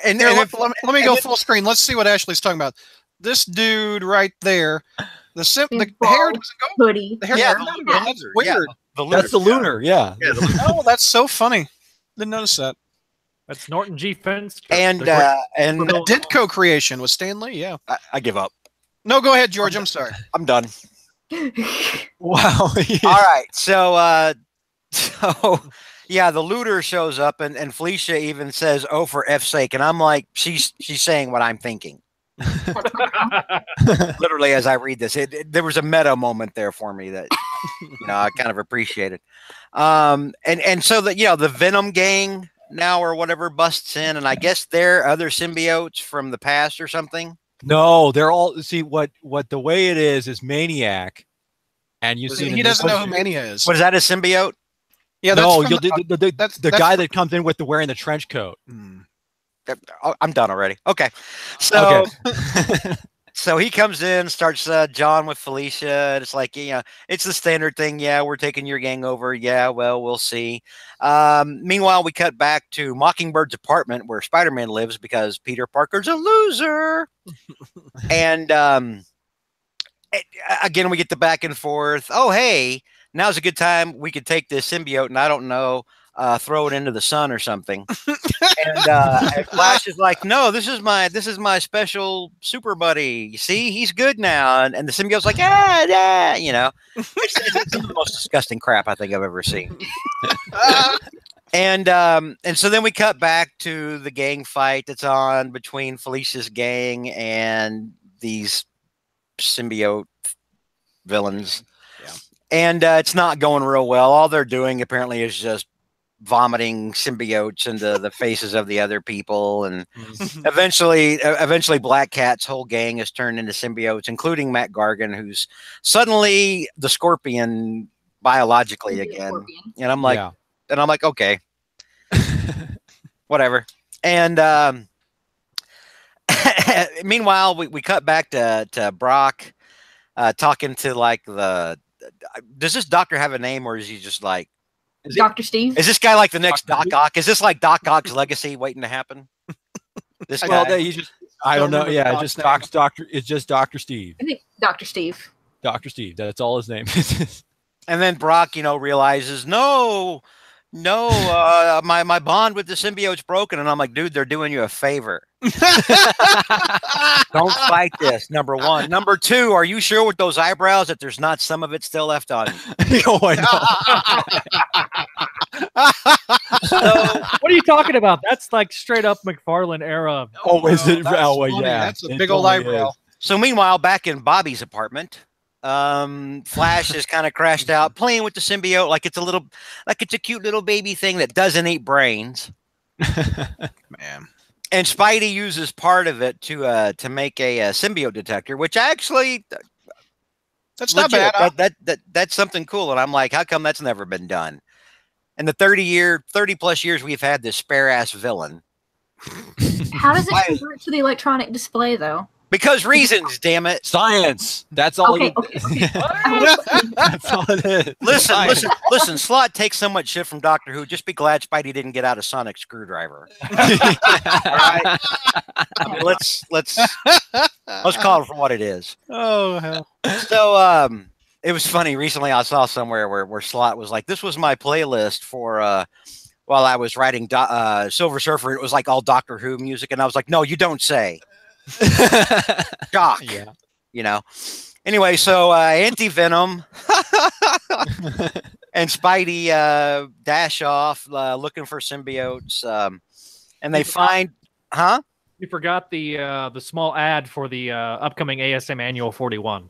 [SPEAKER 2] And let me go full screen. Let's see what Ashley's talking about. This dude right there, the hair doesn't go.
[SPEAKER 5] Hoodie.
[SPEAKER 2] The hair weird.
[SPEAKER 6] That's the lunar. Yeah.
[SPEAKER 2] Oh, that's so funny. Didn't notice that.
[SPEAKER 1] That's Norton G. Finster.
[SPEAKER 3] And
[SPEAKER 2] Ditko creation with Stan Lee. Yeah.
[SPEAKER 3] I give up.
[SPEAKER 2] No, go ahead, George. I'm sorry.
[SPEAKER 3] I'm done.
[SPEAKER 6] Wow.
[SPEAKER 3] All right. So Yeah, the looter shows up, and Felicia even says, "Oh, for F's sake!" And I'm like, she's saying what I'm thinking. Literally, as I read this, there was a meta moment there for me that I kind of appreciated. And so that the Venom gang now or whatever busts in, and I guess they're other symbiotes from the past or something.
[SPEAKER 6] No, they're all what the way it is Maniac, and you see
[SPEAKER 2] he doesn't know who Mania is.
[SPEAKER 3] What is that, a symbiote?
[SPEAKER 2] Yeah,
[SPEAKER 3] that's
[SPEAKER 6] the guy that comes in with wearing the trench coat.
[SPEAKER 3] I'm done already. Okay, so so he comes in, starts John with Felicia. It's like it's the standard thing. Yeah, we're taking your gang over. Yeah, well, we'll see. Meanwhile, we cut back to Mockingbird's apartment where Spider-Man lives because Peter Parker's a loser. And again, we get the back and forth. Oh, hey, now's a good time. We could take this symbiote, and I don't know, throw it into the sun or something. And Flash is like, no, this is my special super buddy. You see, he's good now. And the symbiote's like, it's some of the most disgusting crap I think I've ever seen. And so then we cut back to the gang fight that's on between Felicia's gang and these symbiote villains. Yeah. And it's not going real well. All they're doing apparently is just vomiting symbiotes into the faces of the other people, and eventually Black Cat's whole gang is turned into symbiotes, including Matt Gargan, who's suddenly the Scorpion biologically again. And I'm like, okay, whatever. And meanwhile, we cut back to Brock talking to like does this doctor have a name, or is he just like
[SPEAKER 5] Dr. Steve?
[SPEAKER 3] Is this guy like the next Doc Ock? Is this like Doc Ock's legacy waiting to happen? This guy?
[SPEAKER 6] Well, I don't know. Yeah, it's just Dr. Steve.
[SPEAKER 5] I think Dr. Steve.
[SPEAKER 6] Dr. Steve. That's all his name.
[SPEAKER 3] And then Brock, realizes, no, my bond with the symbiote's broken. And I'm like, dude, they're doing you a favor. Don't fight this, number one. Number two, are you sure with those eyebrows that there's not some of it still left on you?
[SPEAKER 6] Oh, I
[SPEAKER 1] know. So, what are you talking about? That's like straight up McFarlane era.
[SPEAKER 6] Oh, is it? Oh, yeah.
[SPEAKER 2] That's a big old eyebrow.
[SPEAKER 3] So meanwhile, back in Bobby's apartment, Flash is kind of crashed out playing with the symbiote like it's a cute little baby thing that doesn't eat brains. Man. And Spidey uses part of it to make a symbiote detector, which actually
[SPEAKER 2] that's legit. Not bad.
[SPEAKER 3] Huh? That's something cool. And I'm like, how come that's never been done? In the 30 plus years we've had this spare ass villain.
[SPEAKER 5] How does it convert to the electronic display though?
[SPEAKER 3] Because reasons, damn it.
[SPEAKER 6] Science. That's all.
[SPEAKER 5] Okay.
[SPEAKER 6] That's all it is.
[SPEAKER 3] Listen. Slott takes so much shit from Doctor Who. Just be glad Spidey didn't get out a sonic screwdriver. All right. Let's call it for what it is.
[SPEAKER 2] Oh hell.
[SPEAKER 3] So it was funny. Recently, I saw somewhere where Slott was like, "This was my playlist for while I was writing Silver Surfer." It was like all Doctor Who music, and I was like, "No, you don't say." Shock. Yeah. Anyway, so Anti-Venom and Spidey dash off looking for symbiotes, and they find
[SPEAKER 1] You forgot the small ad for the upcoming ASM Annual 41.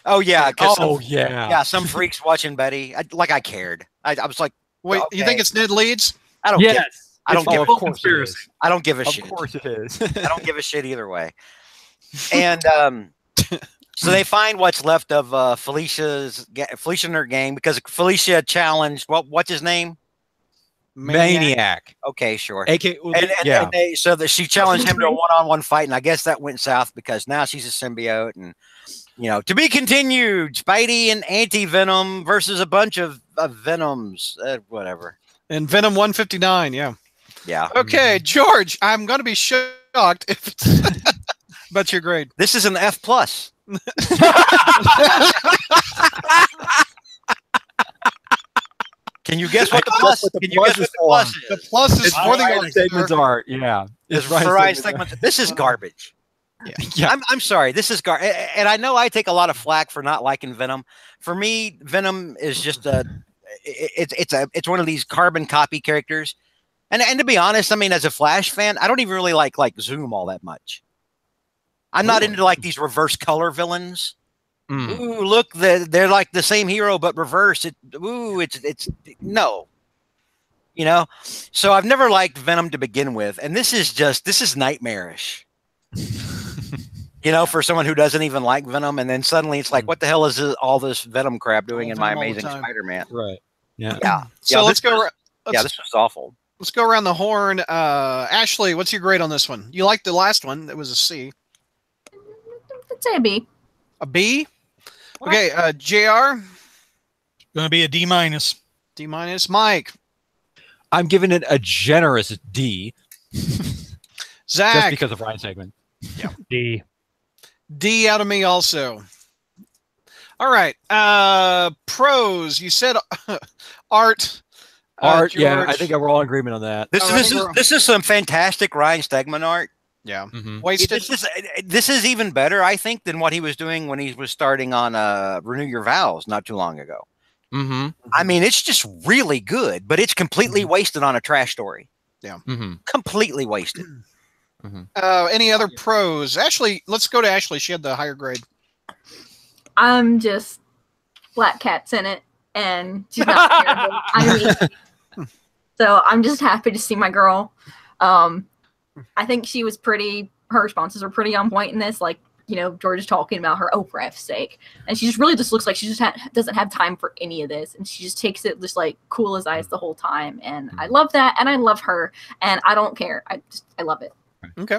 [SPEAKER 3] Oh yeah.
[SPEAKER 6] Yeah.
[SPEAKER 3] Some freaks watching Betty. I cared. I was like,
[SPEAKER 2] wait, okay. You think it's Ned Leeds?
[SPEAKER 3] I don't.
[SPEAKER 1] Yes.
[SPEAKER 3] I don't give.
[SPEAKER 6] Of course it is.
[SPEAKER 3] I don't give a shit.
[SPEAKER 6] Of course it is.
[SPEAKER 3] I don't give a shit either way. And so they find what's left of Felicia and her gang because Felicia challenged what's his name?
[SPEAKER 6] Maniac.
[SPEAKER 3] Okay, sure.
[SPEAKER 6] So
[SPEAKER 3] she challenged him to a one-on-one fight, and I guess that went south because now she's a symbiote, and to be continued. Spidey and Anti-Venom versus a bunch of Venoms, whatever.
[SPEAKER 2] And Venom 159, yeah.
[SPEAKER 3] Yeah.
[SPEAKER 2] Okay, George, I'm going to be shocked if it's but you're great.
[SPEAKER 3] This is an F+. Can you guess what the plus? Can you guess what the plus is?
[SPEAKER 2] The plus is for the
[SPEAKER 6] segments are. Yeah.
[SPEAKER 3] It's for segments. This is garbage. Yeah. I'm sorry. This is garbage. And I know I take a lot of flack for not liking Venom. For me, Venom is just it's one of these carbon copy characters. And to be honest, I mean, as a Flash fan, I don't even really like Zoom all that much. I'm not into like these reverse color villains. Ooh, look, they're like the same hero but reverse. It's no, you know. So I've never liked Venom to begin with, and this is nightmarish. You know, for someone who doesn't even like Venom, and then suddenly it's like, what the hell is all this Venom crap doing in my Amazing Spider-Man?
[SPEAKER 6] Right. Yeah.
[SPEAKER 3] Yeah.
[SPEAKER 2] So let's go.
[SPEAKER 3] Yeah, this was awful.
[SPEAKER 2] Let's go around the horn. Ashley, what's your grade on this one? You liked the last one. That was a C.
[SPEAKER 5] I'd say a B.
[SPEAKER 2] A B? Okay, JR?
[SPEAKER 4] Going to be a D minus.
[SPEAKER 2] D minus. Mike?
[SPEAKER 6] I'm giving it a generous D.
[SPEAKER 2] Zach?
[SPEAKER 6] Just because of Ryan Stegman.
[SPEAKER 1] Yeah. D.
[SPEAKER 2] D out of me also. All right. Pros. You said art.
[SPEAKER 6] Art, yeah, I think we're all in agreement on that.
[SPEAKER 3] This is some fantastic Ryan Stegman art.
[SPEAKER 2] Yeah.
[SPEAKER 3] Wasted. This is even better, I think, than what he was doing when he was starting on Renew Your Vows not too long ago. I mean, it's just really good, but it's completely wasted on a trash story.
[SPEAKER 2] Yeah.
[SPEAKER 3] Completely wasted.
[SPEAKER 2] Any other pros? Ashley, let's go to Ashley. She had the higher grade.
[SPEAKER 5] I'm just Black Cat's in it, and she's not terrible. I mean, so I'm just happy to see my girl. I think she was pretty. Her responses were pretty on point in this. Like, you know, George is talking about her Oprah sake, and she just really just looks like she just doesn't have time for any of this, and she just takes it just like cool as ice the whole time. And I love that, and I love her, and I don't care. I love it.
[SPEAKER 2] Okay.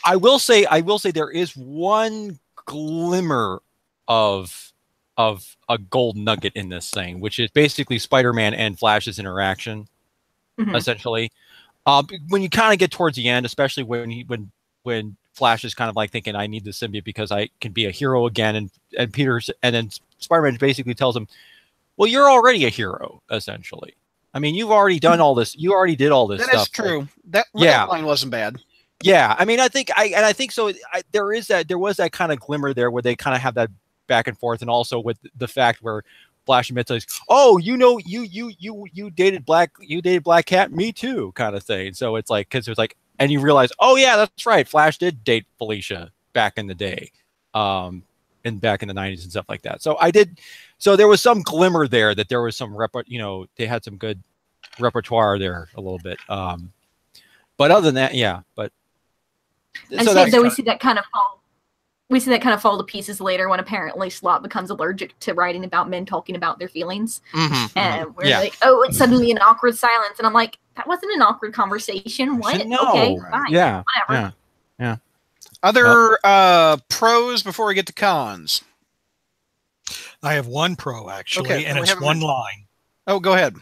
[SPEAKER 6] I will say there is one glimmer of a gold nugget in this thing, which is basically Spider-Man and Flash's interaction, essentially. When you kind of get towards the end, especially when Flash is kind of like thinking, I need the symbiote because I can be a hero again, and then Spider-Man basically tells him, well, you're already a hero, essentially. I mean, you've already done all this. You already did all this stuff.
[SPEAKER 2] That is true. That line wasn't bad.
[SPEAKER 6] Yeah, I mean, I think so. There was that kind of glimmer there where they kind of have that back and forth, and also with the fact where Flash admits, like, oh, you know, you dated Black Cat, me too, kind of thing. So it's like, because it's like, and you realize, oh yeah, that's right, Flash did date Felicia back in the day, and back in the 90s and stuff like that. So so there was some glimmer there that there was some they had some good repertoire there a little bit. But other than that, yeah, but.
[SPEAKER 5] And so we see that kind of fall. We see that kind of fall to pieces later when apparently Slott becomes allergic to writing about men talking about their feelings. And we're like, oh, it's suddenly an awkward silence. And I'm like, that wasn't an awkward conversation. What?
[SPEAKER 6] No.
[SPEAKER 5] Okay, fine.
[SPEAKER 6] Yeah.
[SPEAKER 5] Whatever.
[SPEAKER 6] Yeah.
[SPEAKER 2] Other pros before we get to cons.
[SPEAKER 4] I have one pro, actually, and it's one line.
[SPEAKER 2] Oh, go ahead.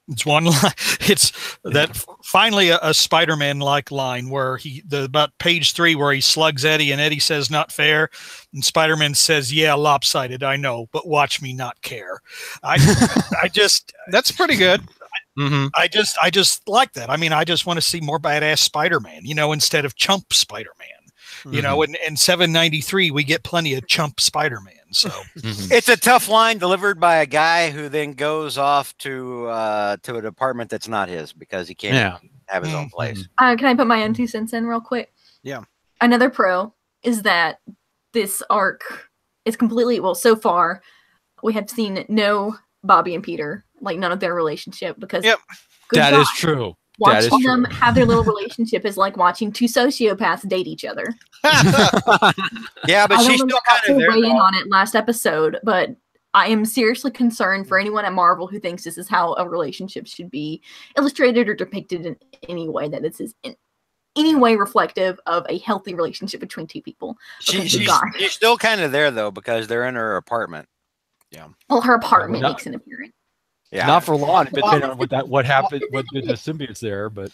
[SPEAKER 4] It's one line. It's that finally a Spider-Man-like line where about page 3 where he slugs Eddie and Eddie says not fair, and Spider-Man says, yeah, lopsided, I know, but watch me not care. I just
[SPEAKER 2] that's pretty good.
[SPEAKER 4] I just like that. I mean, I just want to see more badass Spider-Man, instead of chump Spider-Man. In 793 we get plenty of chump Spider-Man. So
[SPEAKER 3] it's a tough line delivered by a guy who then goes off to a department that's not his because he can't have his own place.
[SPEAKER 5] Can I put my own 2 cents in real quick?
[SPEAKER 2] Yeah.
[SPEAKER 5] Another pro is that this arc is completely, so far we have seen no Bobby and Peter, like none of their relationship, because
[SPEAKER 6] that is true.
[SPEAKER 5] Watching them have their little relationship is like watching 2 sociopaths date each other.
[SPEAKER 3] Yeah, but she's still kind of there.
[SPEAKER 5] Weigh in on it last episode, but I am seriously concerned for anyone at Marvel who thinks this is how a relationship should be illustrated or depicted in any way, that this is in any way reflective of a healthy relationship between 2 people.
[SPEAKER 3] She's still kind of there though, because they're in her apartment. Yeah.
[SPEAKER 5] Well, her apartment makes an appearance.
[SPEAKER 6] Yeah. Not for long, depending on what happened with the symbiotes there. But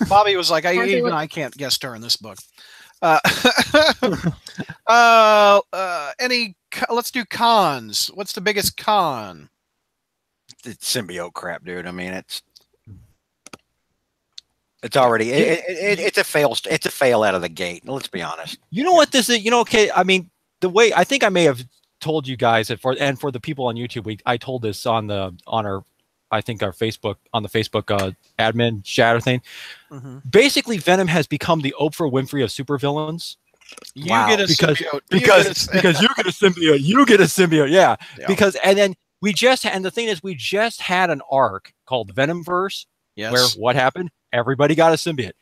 [SPEAKER 2] Bobby was like, I can't guest star in this book. Let's do cons. What's the biggest con?
[SPEAKER 3] It's symbiote crap, dude. I mean, it's already it's a fail. It's a fail out of the gate. Let's be honest.
[SPEAKER 6] You know what this is? Okay. I mean, the way I think I may have told you guys, and for the people on YouTube, I told this on our I think our Facebook on the Facebook admin chat thing.
[SPEAKER 2] Mm-hmm.
[SPEAKER 6] Basically, Venom has become the Oprah Winfrey of supervillains.
[SPEAKER 2] You get a symbiote.
[SPEAKER 6] Because you get a symbiote. You get a symbiote. Yeah. Because and then and the thing is, we just had an arc called Venomverse, where what happened? Everybody got a symbiote.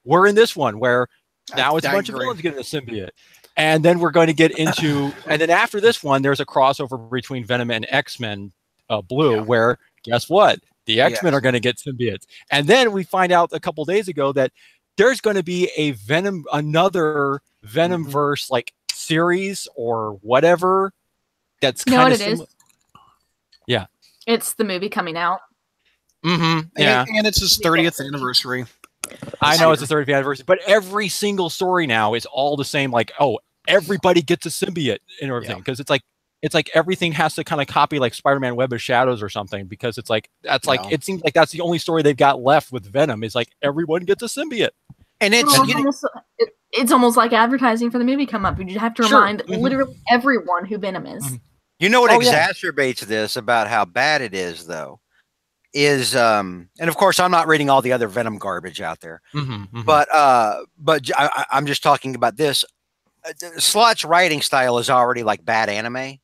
[SPEAKER 6] We're in this one where now it's a bunch of villains getting a symbiote. And then we're going to get into, and then after this one, there's a crossover between Venom and X-Men Blue, where guess what? The X-Men are going to get symbiotes. And then we find out a couple days ago that there's going to be another Venomverse like series or whatever. That's kind of
[SPEAKER 5] is.
[SPEAKER 6] Yeah,
[SPEAKER 5] it's the movie coming out.
[SPEAKER 2] Mm-hmm. Yeah, and it's his 30th anniversary.
[SPEAKER 6] I know it's his 30th anniversary, but every single story now is all the same. Like, oh, everybody gets a symbiote and everything because it's like everything has to kind of copy like Spider-Man Web of Shadows or something because it's like it seems like that's the only story they've got left with Venom is like everyone gets a symbiote.
[SPEAKER 2] And
[SPEAKER 5] it's almost like advertising for the movie come up. You have to remind literally everyone who Venom is.
[SPEAKER 3] You know what exacerbates this about how bad it is, though, is and of course I'm not reading all the other Venom garbage out there, but I'm just talking about this. Slott's writing style is already like bad anime.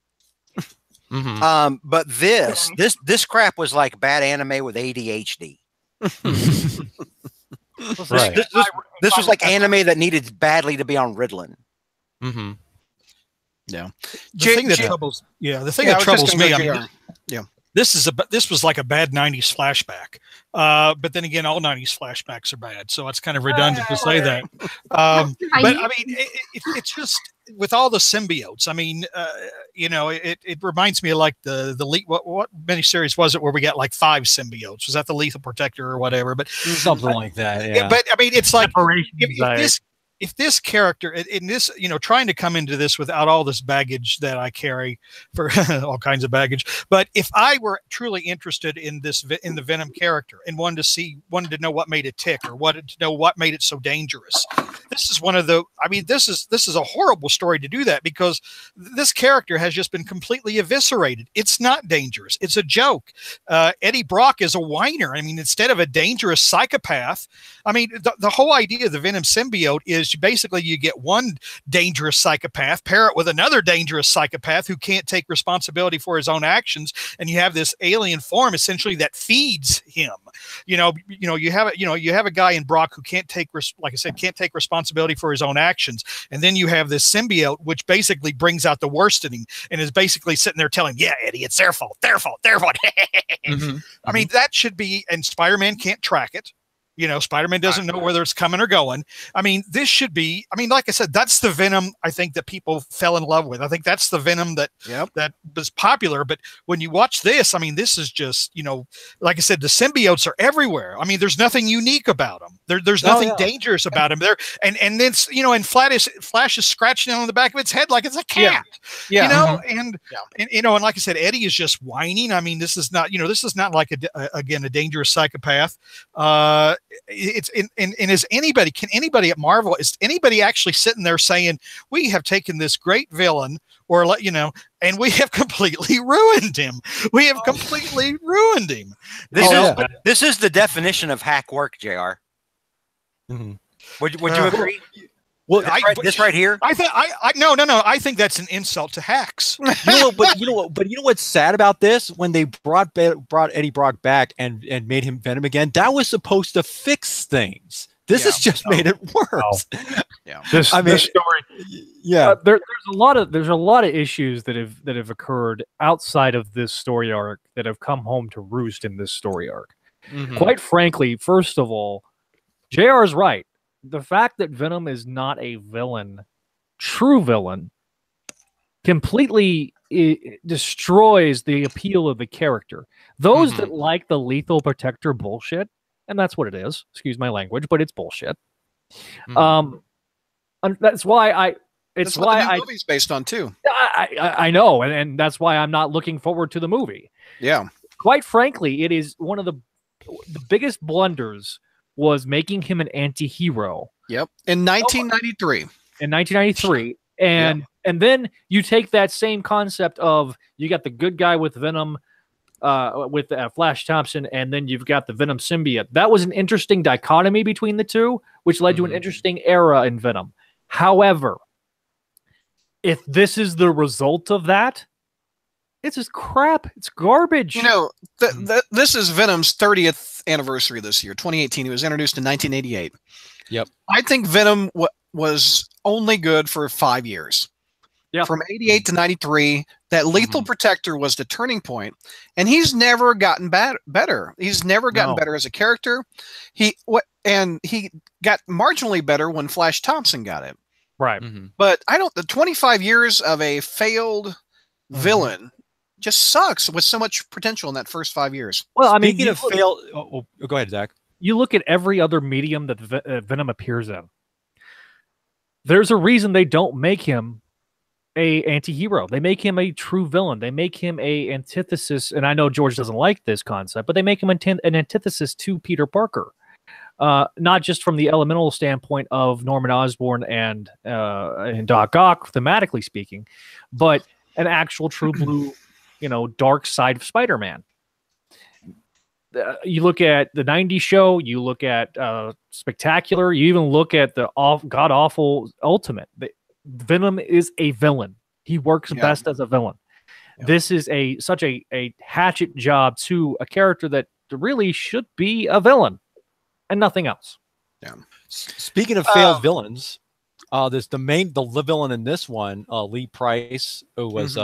[SPEAKER 3] But this crap was like bad anime with ADHD. This was like anime that needed badly to be on Ritalin.
[SPEAKER 4] Yeah. The thing that troubles me. I mean, this was like a bad 90s flashback. But then again, all 90s flashbacks are bad. So it's kind of redundant to say that. But I mean, it's just with all the symbiotes. I mean, it reminds me of like the what miniseries was it where we got like 5 symbiotes? Was that the Lethal Protector or whatever? But
[SPEAKER 6] something like that. Yeah.
[SPEAKER 4] But I mean, it's like if this character in this, trying to come into this without all this baggage that I carry for all kinds of baggage, but if I were truly interested in the Venom character and wanted to know what made it tick or wanted to know what made it so dangerous, this is one of the. I mean, this is a horrible story to do that because this character has just been completely eviscerated. It's not dangerous. It's a joke. Eddie Brock is a whiner. I mean, instead of a dangerous psychopath, I mean, the whole idea of the Venom symbiote is basically you get one dangerous psychopath, pair it with another dangerous psychopath who can't take responsibility for his own actions, and you have this alien form essentially that feeds him. You have a guy in Brock who can't take responsibility for his own actions, and then you have this symbiote which basically brings out the worst in him and is basically sitting there telling, "Yeah, Eddie, it's their fault. I mean, that should be, and Spider-Man can't track it. Spider-Man doesn't know whether it's coming or going. I mean, this should be, like I said, that's the Venom I think that people fell in love with. I think that's the Venom that was popular. But when you watch this, I mean, this is just, like I said, the symbiotes are everywhere. I mean, there's nothing unique about them. There's nothing dangerous about them. And then, and Flash is scratching on the back of its head like it's a cat. And like I said, Eddie is just whining. I mean, this is not like a dangerous psychopath. Can anybody at Marvel, is anybody actually sitting there saying we have taken this great villain and we have completely ruined him? We have completely ruined him.
[SPEAKER 3] This is the definition of hack work, JR. Would you agree?
[SPEAKER 6] Well,
[SPEAKER 3] this right here.
[SPEAKER 4] I think no. I think that's an insult to hacks.
[SPEAKER 6] But you know what's sad about this? When they brought Eddie Brock back and made him Venom again, that was supposed to fix things. This has just made it worse.
[SPEAKER 1] This story. There's a lot of issues that have occurred outside of this story arc that have come home to roost in this story arc. Quite frankly, first of all, JR is right. The fact that Venom is not a true villain, completely destroys the appeal of the character. Those that like the Lethal Protector bullshit, and that's what it is, excuse my language, but it's bullshit. That's why
[SPEAKER 2] That's what the movie's based on too.
[SPEAKER 1] I know, and that's why I'm not looking forward to the movie.
[SPEAKER 2] Yeah.
[SPEAKER 1] Quite frankly, it is one of the biggest blunders was making him an anti-hero.
[SPEAKER 2] Yep. In 1993.
[SPEAKER 1] And then you take that same concept of you got the good guy with Venom with Flash Thompson, and then you've got the Venom symbiote. That was an interesting dichotomy between the two, which led to an interesting era in Venom. However, if this is the result of that, it's just crap. It's garbage.
[SPEAKER 2] You know, this is Venom's 30th anniversary this year, 2018. He was introduced in 1988.
[SPEAKER 6] Yep.
[SPEAKER 2] I think Venom was only good for 5 years.
[SPEAKER 1] Yeah.
[SPEAKER 2] From 88 to 93, that Lethal Protector was the turning point, and he's never gotten better. He's never gotten better as a character. He got marginally better when Flash Thompson got it.
[SPEAKER 1] Right.
[SPEAKER 2] But the 25 years of a failed villain just sucks with so much potential in that first 5 years.
[SPEAKER 1] Well, I mean,
[SPEAKER 6] speaking of failed, go ahead, Zach.
[SPEAKER 1] You look at every other medium that Venom appears in. There's a reason they don't make him a anti-hero. They make him a true villain. They make him a antithesis, and I know George doesn't like this concept, but they make him an antithesis to Peter Parker. Not just from the elemental standpoint of Norman Osborn and Doc Ock, thematically speaking, but an actual true blue, dark side of Spider-Man. You look at the 90s show, you look at Spectacular, you even look at the god-awful Ultimate. Venom is a villain. He works best as a villain. Yeah. This is such a hatchet job to a character that really should be a villain and nothing else.
[SPEAKER 6] Yeah. Speaking of failed villains, the villain in this one, Lee Price, who was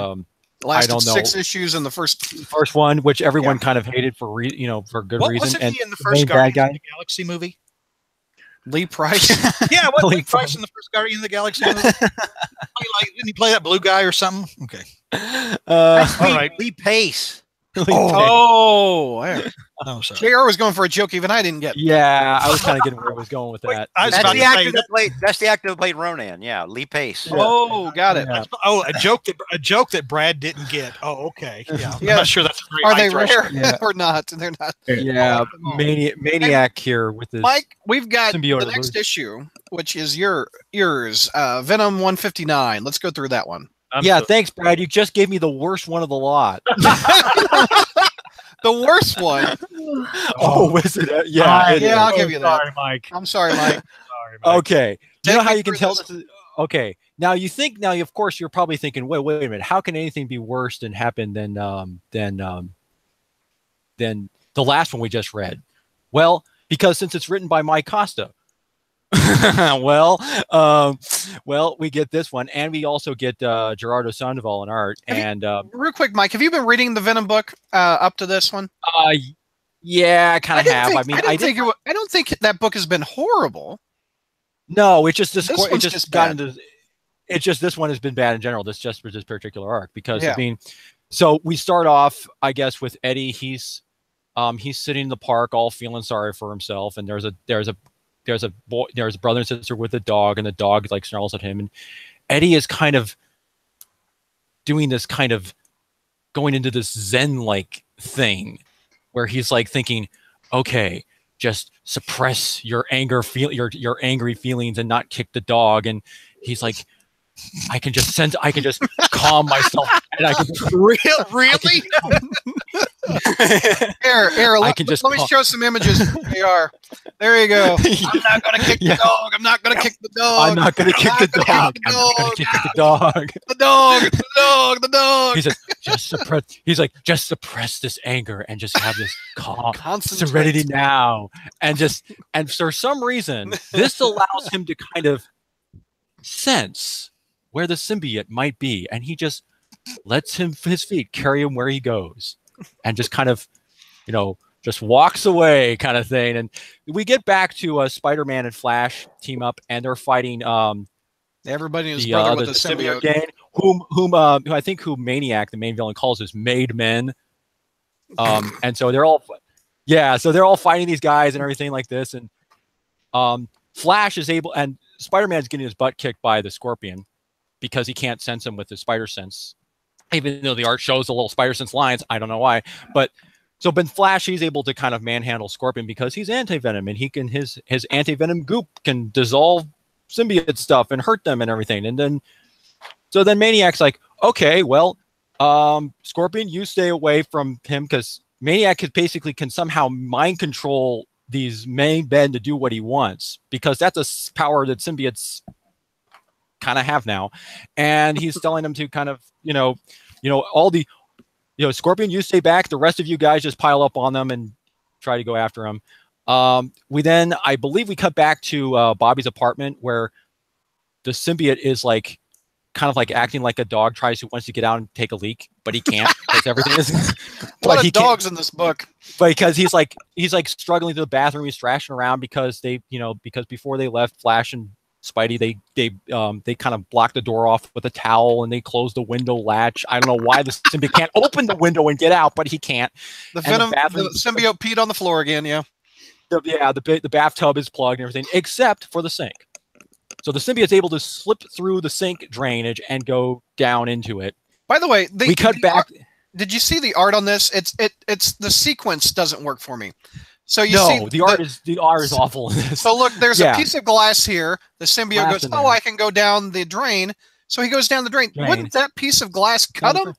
[SPEAKER 2] lasted 6 issues in the first
[SPEAKER 6] one, which everyone kind of hated for good reason.
[SPEAKER 4] Wasn't he in the first Guardians of the Galaxy movie?
[SPEAKER 2] Lee Price?
[SPEAKER 4] Yeah, what Lee Price in the first Guardians of the Galaxy movie? Didn't he play that blue guy or something? Okay.
[SPEAKER 3] All right. Lee Pace.
[SPEAKER 2] Oh,
[SPEAKER 4] oh, sorry.
[SPEAKER 2] JR was going for a joke even I didn't get.
[SPEAKER 6] Yeah, I was kind of getting where I was going with that.
[SPEAKER 3] That's the actor that played Ronan. Yeah, Lee Pace.
[SPEAKER 2] Oh, got it.
[SPEAKER 4] Yeah. Oh, a joke that Brad didn't get. Oh, okay. Yeah. I'm not sure that's
[SPEAKER 2] Are they rare or not? They're not.
[SPEAKER 6] Yeah, maniac here with this.
[SPEAKER 2] Mike, we've got the next issue, which is yours, Venom 159. Let's go through that one.
[SPEAKER 6] Thanks, Brad. You just gave me the worst one of the lot.
[SPEAKER 2] The worst one.
[SPEAKER 6] Oh, was it?
[SPEAKER 2] I'll give you that.
[SPEAKER 1] Sorry, Mike.
[SPEAKER 2] I'm sorry, Mike.
[SPEAKER 6] Okay. You know how you can tell this is okay. Now of course you're probably thinking, wait a minute, how can anything be worse than the last one we just read? Well, because since it's written by Mike Costa. well, we get this one, and we also get Gerardo Sandoval in art.
[SPEAKER 2] Real quick, Mike, have you been reading the Venom book up to this one?
[SPEAKER 6] Yeah, I kind of have.
[SPEAKER 2] I don't think that book has been horrible.
[SPEAKER 6] No, it's just this one has been bad in general. This particular arc because so we start off, I guess, with Eddie. He's sitting in the park, all feeling sorry for himself, and there's a brother and sister with a dog, and the dog snarls at him, and Eddie is kind of doing this kind of going into this Zen-like thing where he's thinking, okay, just suppress your anger, your angry feelings and not kick the dog. And he's like, I can just calm myself, and I can just
[SPEAKER 2] really. Here,
[SPEAKER 6] I can
[SPEAKER 2] let me show some images. There you go. I'm not gonna kick the dog. I'm not gonna kick the dog.
[SPEAKER 6] I'm not gonna kick the dog. I'm not gonna kick the dog.
[SPEAKER 2] The dog.
[SPEAKER 6] He says, just suppress this anger and just have this calm serenity now. And for some reason, this allows him to kind of sense where the symbiote might be, and he just lets his feet carry him where he goes, and just kind of, just walks away, kind of thing. And we get back to Spider-Man and Flash team up, and they're fighting
[SPEAKER 2] everybody and his brother with the symbiote
[SPEAKER 6] gang, whom I think Maniac, the main villain, calls his made men. And so they're all fighting these guys and everything like this, and Flash is able, and Spider-Man's getting his butt kicked by the Scorpion because he can't sense him with his spider sense, even though the art shows the little spider sense lines. I don't know why, but Flash, he's able to kind of manhandle Scorpion because he's anti-venom, and he can his anti-venom goop can dissolve symbiote stuff and hurt them and everything. And then Maniac's like, okay, well, Scorpion, you stay away from him because Maniac can somehow mind control these main men to do what he wants, because that's a power that symbiotes kind of have now. And he's telling them to kind of, Scorpion, you stay back. The rest of you guys just pile up on them and try to go after him. I believe we cut back to Bobby's apartment where the symbiote is like, kind of like acting like a dog wants to get out and take a leak, but he can't because everything is.
[SPEAKER 2] A lot of dogs in this book.
[SPEAKER 6] But because he's like struggling to the bathroom, he's thrashing around because because before they left, Flash and Spidey, they kind of blocked the door off with a towel and they closed the window latch. I don't know why the symbiote can't open the window and get out, but he can't.
[SPEAKER 2] The symbiote peed on the floor again. Yeah.
[SPEAKER 6] The bathtub is plugged and everything except for the sink. So the symbiote's able to slip through the sink drainage and go down into it.
[SPEAKER 2] By the way,
[SPEAKER 6] we cut back.
[SPEAKER 2] Did you see the art on this? It's the sequence doesn't work for me. So
[SPEAKER 6] the art is awful.
[SPEAKER 2] So look, there's a piece of glass here. The symbiote goes, "Oh, I can go down the drain." So he goes down the drain. Wouldn't that piece of glass cut him?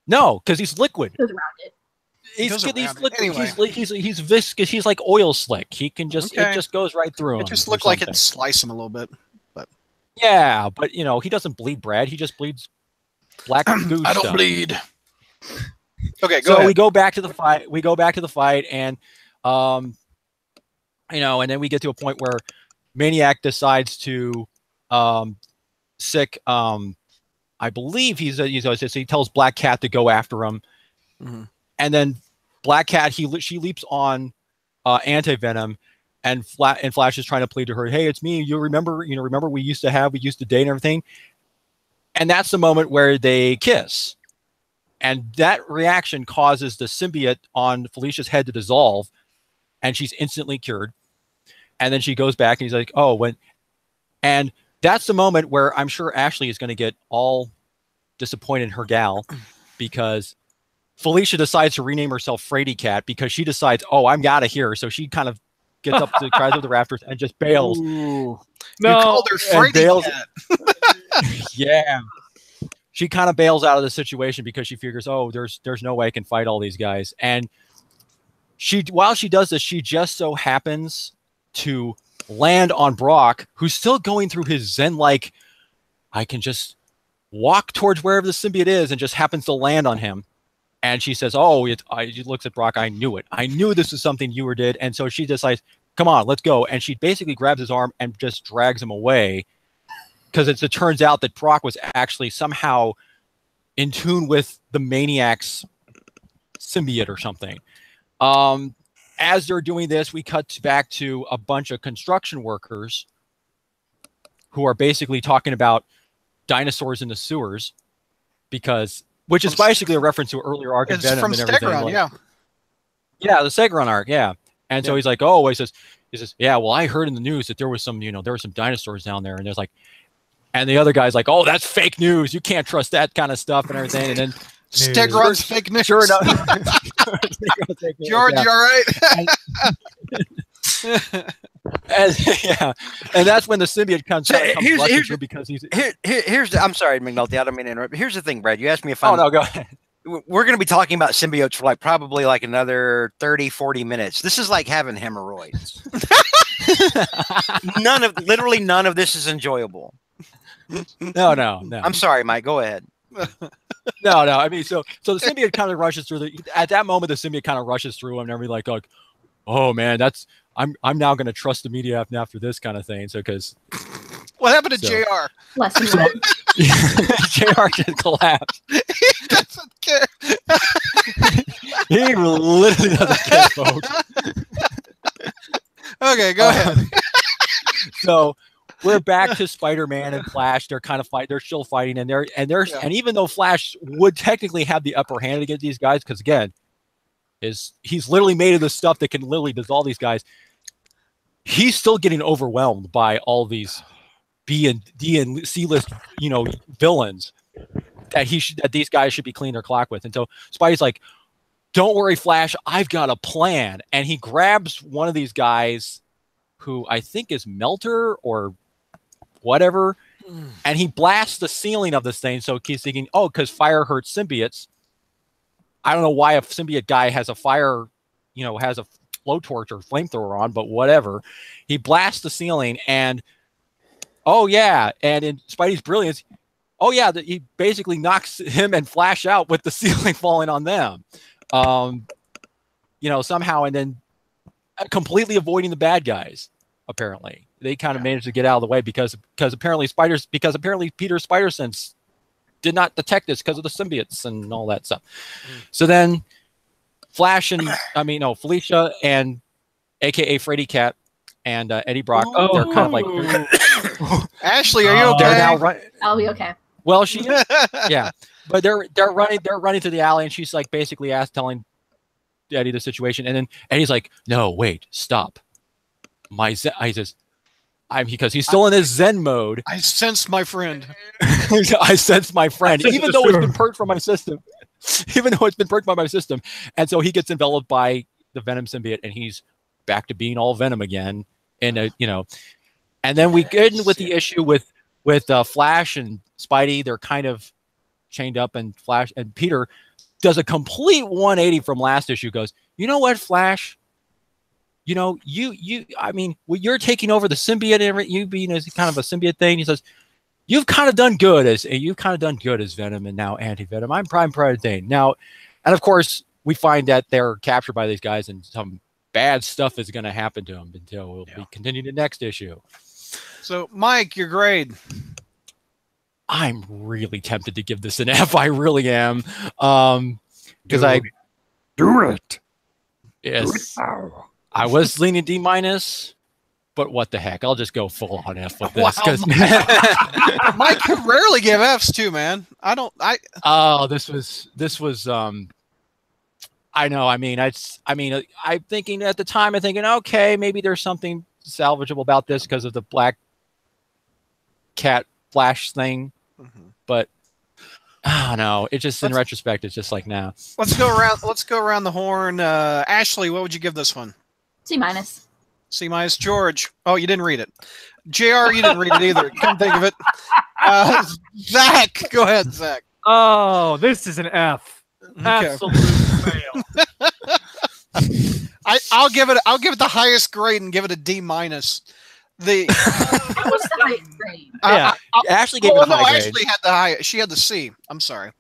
[SPEAKER 6] No, because he's liquid.
[SPEAKER 5] Goes around it.
[SPEAKER 6] He's viscous. He's like oil slick. He can just it just goes right through him.
[SPEAKER 2] It just looked like it sliced him a little bit. But
[SPEAKER 6] yeah, but he doesn't bleed bread. He just bleeds black goo.
[SPEAKER 2] I don't bleed. Okay,
[SPEAKER 6] so we go back to the fight. And and then we get to a point where Maniac decides to sick. I believe he tells Black Cat to go after him. Mm-hmm. And then Black Cat, she leaps on Anti-Venom, and Flash is trying to plead to her, "Hey, it's me. You remember we used to date and everything." And that's the moment where they kiss. And that reaction causes the symbiote on Felicia's head to dissolve, and she's instantly cured. And then she goes back and he's like, and that's the moment where I'm sure Ashley is going to get all disappointed in her gal, because Felicia decides to rename herself Frady Cat because she decides, I'm out of here. So she kind of gets up to cries of the rafters and just bails.
[SPEAKER 2] Ooh. No, you called her Frady Cat.
[SPEAKER 6] Yeah. She kind of bails out of the situation because she figures, there's no way I can fight all these guys. And while she does this, she just so happens to land on Brock, who's still going through his Zen-like, I can just walk towards wherever the symbiote is, and just happens to land on him. And she says, she looks at Brock, I knew it. I knew this was something you did. And so she decides, come on, let's go. And she basically grabs his arm and just drags him away, because it turns out that Brock was actually somehow in tune with the Maniac's symbiote or something. As they're doing this, we cut back to a bunch of construction workers who are basically talking about dinosaurs in the sewers, which is basically a reference to an earlier arc of Venom and everything.
[SPEAKER 2] Stegron,
[SPEAKER 6] yeah, the Stegron arc, yeah. And so he's like, he says, yeah, well, I heard in the news that there were some dinosaurs down there, and there's like, and the other guy's like, that's fake news. You can't trust that kind of stuff and everything. And then
[SPEAKER 2] Stegron's fake news.
[SPEAKER 6] Sure enough,
[SPEAKER 2] George, you all right?
[SPEAKER 6] and that's when the symbiote comes through because he's
[SPEAKER 3] here's I'm sorry, McNulty, I don't mean to interrupt. But here's the thing, Brad. You asked me if I'm.
[SPEAKER 6] Oh no, go ahead.
[SPEAKER 3] We're going to be talking about symbiotes for probably another 30-40 minutes. This is like having hemorrhoids. Literally none of this is enjoyable.
[SPEAKER 6] No.
[SPEAKER 3] I'm sorry, Mike. Go ahead.
[SPEAKER 6] No. I mean, so the symbiote kind of rushes through. At that moment, the symbiote kind of rushes through him, and everybody's like, oh man, I'm now going to trust the media after this kind of thing. So because
[SPEAKER 2] what happened to JR?
[SPEAKER 6] JR just collapsed.
[SPEAKER 2] He doesn't care.
[SPEAKER 6] He literally doesn't care, folks.
[SPEAKER 2] Okay, go ahead.
[SPEAKER 6] So we're back to Spider-Man and Flash. They're kind of they're still fighting, and and even though Flash would technically have the upper hand against these guys, because again, he's literally made of the stuff that can literally dissolve these guys. He's still getting overwhelmed by all these B and D and C list, villains that these guys should be cleaning their clock with. And so Spidey's like, "Don't worry, Flash, I've got a plan." And he grabs one of these guys, who I think is Melter or whatever, and he blasts the ceiling of this thing. So he's thinking, oh, because fire hurts symbiotes. I don't know why a symbiote guy has a fire, has a blowtorch or flamethrower on, but whatever. He blasts the ceiling, and and in Spidey's brilliance, he basically knocks him and Flash out with the ceiling falling on them. Somehow, and then completely avoiding the bad guys. Apparently, they kind of managed to get out of the way because apparently Peter's spider sense did not detect this because of the symbiotes and all that stuff. So then Flash and Felicia and AKA Freddy Cat and Eddie Brock, they're kind of like
[SPEAKER 2] Ashley, are you okay?
[SPEAKER 6] They're now
[SPEAKER 5] I'll be okay.
[SPEAKER 6] Well, she yeah, but they're running through the alley, and she's like basically telling Eddie the situation, and then Eddie's like, "No, wait, stop." He says, because he's still in his Zen mode.
[SPEAKER 2] I sense my friend.
[SPEAKER 6] I sense my friend, even though it's been perked from my system. Even though it's been perked by my system, and so he gets enveloped by the Venom symbiote, and he's back to being all Venom again. And and then we get in with the issue with Flash and Spidey. They're kind of chained up, and Flash and Peter does a complete 180 from last issue. Goes, you know what, Flash? You're taking over the symbiote, and you being as kind of a symbiote thing. He says, you've kind of done good as Venom and now anti-Venom. I'm Prime Dane now, and of course we find that they're captured by these guys, and some bad stuff is going to happen to them until we'll be continuing the next issue.
[SPEAKER 2] So, Mike, your grade?
[SPEAKER 6] I'm really tempted to give this an F. I really am, because I
[SPEAKER 1] do it.
[SPEAKER 6] Yes. I was leaning D-, but what the heck? I'll just go full on F with this.
[SPEAKER 2] Wow. Mike, you rarely give Fs too, man.
[SPEAKER 6] This was I know. I'm thinking at the time, okay, maybe there's something salvageable about this because of the Black Cat Flash thing, but no, it just in retrospect, it's just like now.
[SPEAKER 2] Let's go around the horn. Ashley, what would you give this one?
[SPEAKER 5] C-.
[SPEAKER 2] C-. George. Oh, you didn't read it. JR, you didn't read it either. Come think of it. Zach, go ahead, Zach.
[SPEAKER 1] Oh, this is an F. Okay. Absolute fail.
[SPEAKER 2] I'll give it the highest grade and give it a D-.
[SPEAKER 5] What's the highest grade?
[SPEAKER 6] Ashley gave it a high grade.
[SPEAKER 2] Ashley had the high. She had the C. I'm sorry.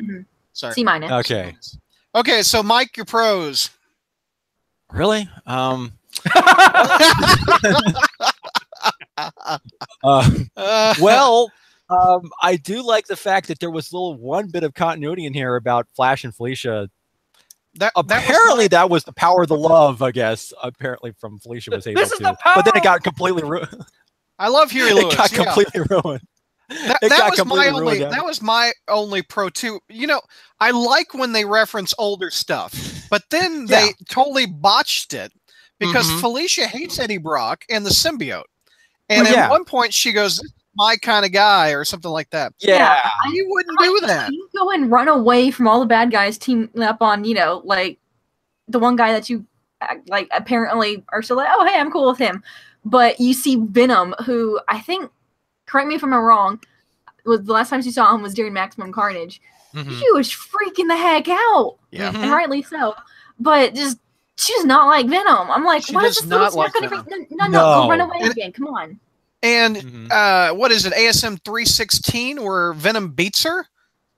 [SPEAKER 2] Sorry.
[SPEAKER 5] C-.
[SPEAKER 6] Okay.
[SPEAKER 2] Okay, so Mike, your pros.
[SPEAKER 6] Really? I do like the fact that there was one bit of continuity in here about Flash and Felicia. That was the power of the love, I guess. Apparently, from Felicia was able to, but then it got completely ruined.
[SPEAKER 2] I love Huey Lewis.
[SPEAKER 6] It got completely ruined.
[SPEAKER 2] That was my only pro too. I like when they reference older stuff, but then they totally botched it because Felicia hates Eddie Brock and the symbiote, and at one point she goes, "This is my kind of guy," or something like that.
[SPEAKER 6] Yeah,
[SPEAKER 2] you wouldn't do that.
[SPEAKER 5] You go and run away from all the bad guys, team up on like the one guy that you like apparently are still like, oh hey, I'm cool with him, but you see Venom, who I think, correct me if I'm wrong, was the last time you saw him was during Maximum Carnage. He was freaking the heck out, and rightly so. But she's not like Venom. I'm like, what is this?
[SPEAKER 2] Not like
[SPEAKER 5] no, go run away again. Come on.
[SPEAKER 2] And what is it? ASM 316 where Venom beats her?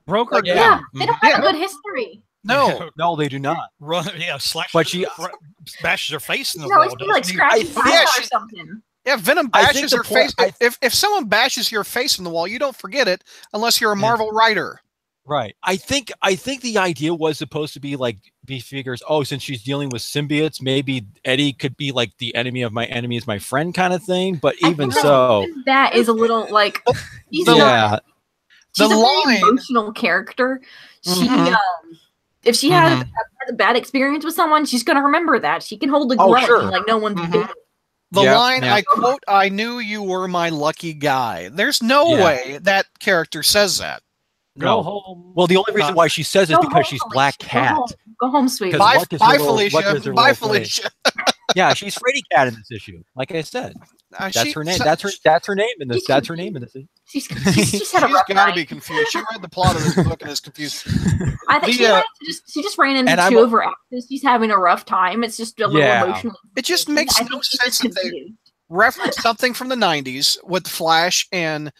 [SPEAKER 1] Broke her.
[SPEAKER 5] Yeah, they don't have a good history.
[SPEAKER 6] No, they do not.
[SPEAKER 4] Slash.
[SPEAKER 6] But she
[SPEAKER 4] bashes her face in the
[SPEAKER 5] wall.
[SPEAKER 4] wall.
[SPEAKER 5] It's like scratching or something.
[SPEAKER 2] Yeah, Venom bashes her face. If someone bashes your face in the wall, you don't forget it unless you're a Marvel writer.
[SPEAKER 6] Right. I think the idea was supposed to be like B figures. Oh, since she's dealing with symbiotes, maybe Eddie could be like the enemy of my enemy is my friend kind of thing. But even so,
[SPEAKER 5] that is a little like she's a very emotional character. She if she has a bad experience with someone, she's gonna remember that. She can hold a grudge like no one's doing.
[SPEAKER 2] The line, I quote, "I knew you were my lucky guy." There's no way that character says that.
[SPEAKER 1] Go home.
[SPEAKER 6] Well, the only reason why she says it is because she's Black Cat.
[SPEAKER 5] Go home, sweetie.
[SPEAKER 2] Bye, Felicia. Bye, Felicia.
[SPEAKER 6] Yeah, she's Frady Cat in this issue. Like I said, that's her name. That's her name in this. That's her name in this.
[SPEAKER 5] She's had a rough
[SPEAKER 2] got to
[SPEAKER 5] night.
[SPEAKER 2] be confused. She read the plot of this book and is confused.
[SPEAKER 5] I think she just ran into two of her exes. She's having a rough time. It's just a little emotional.
[SPEAKER 2] It just makes no sense that they reference something from the 90s with Flash and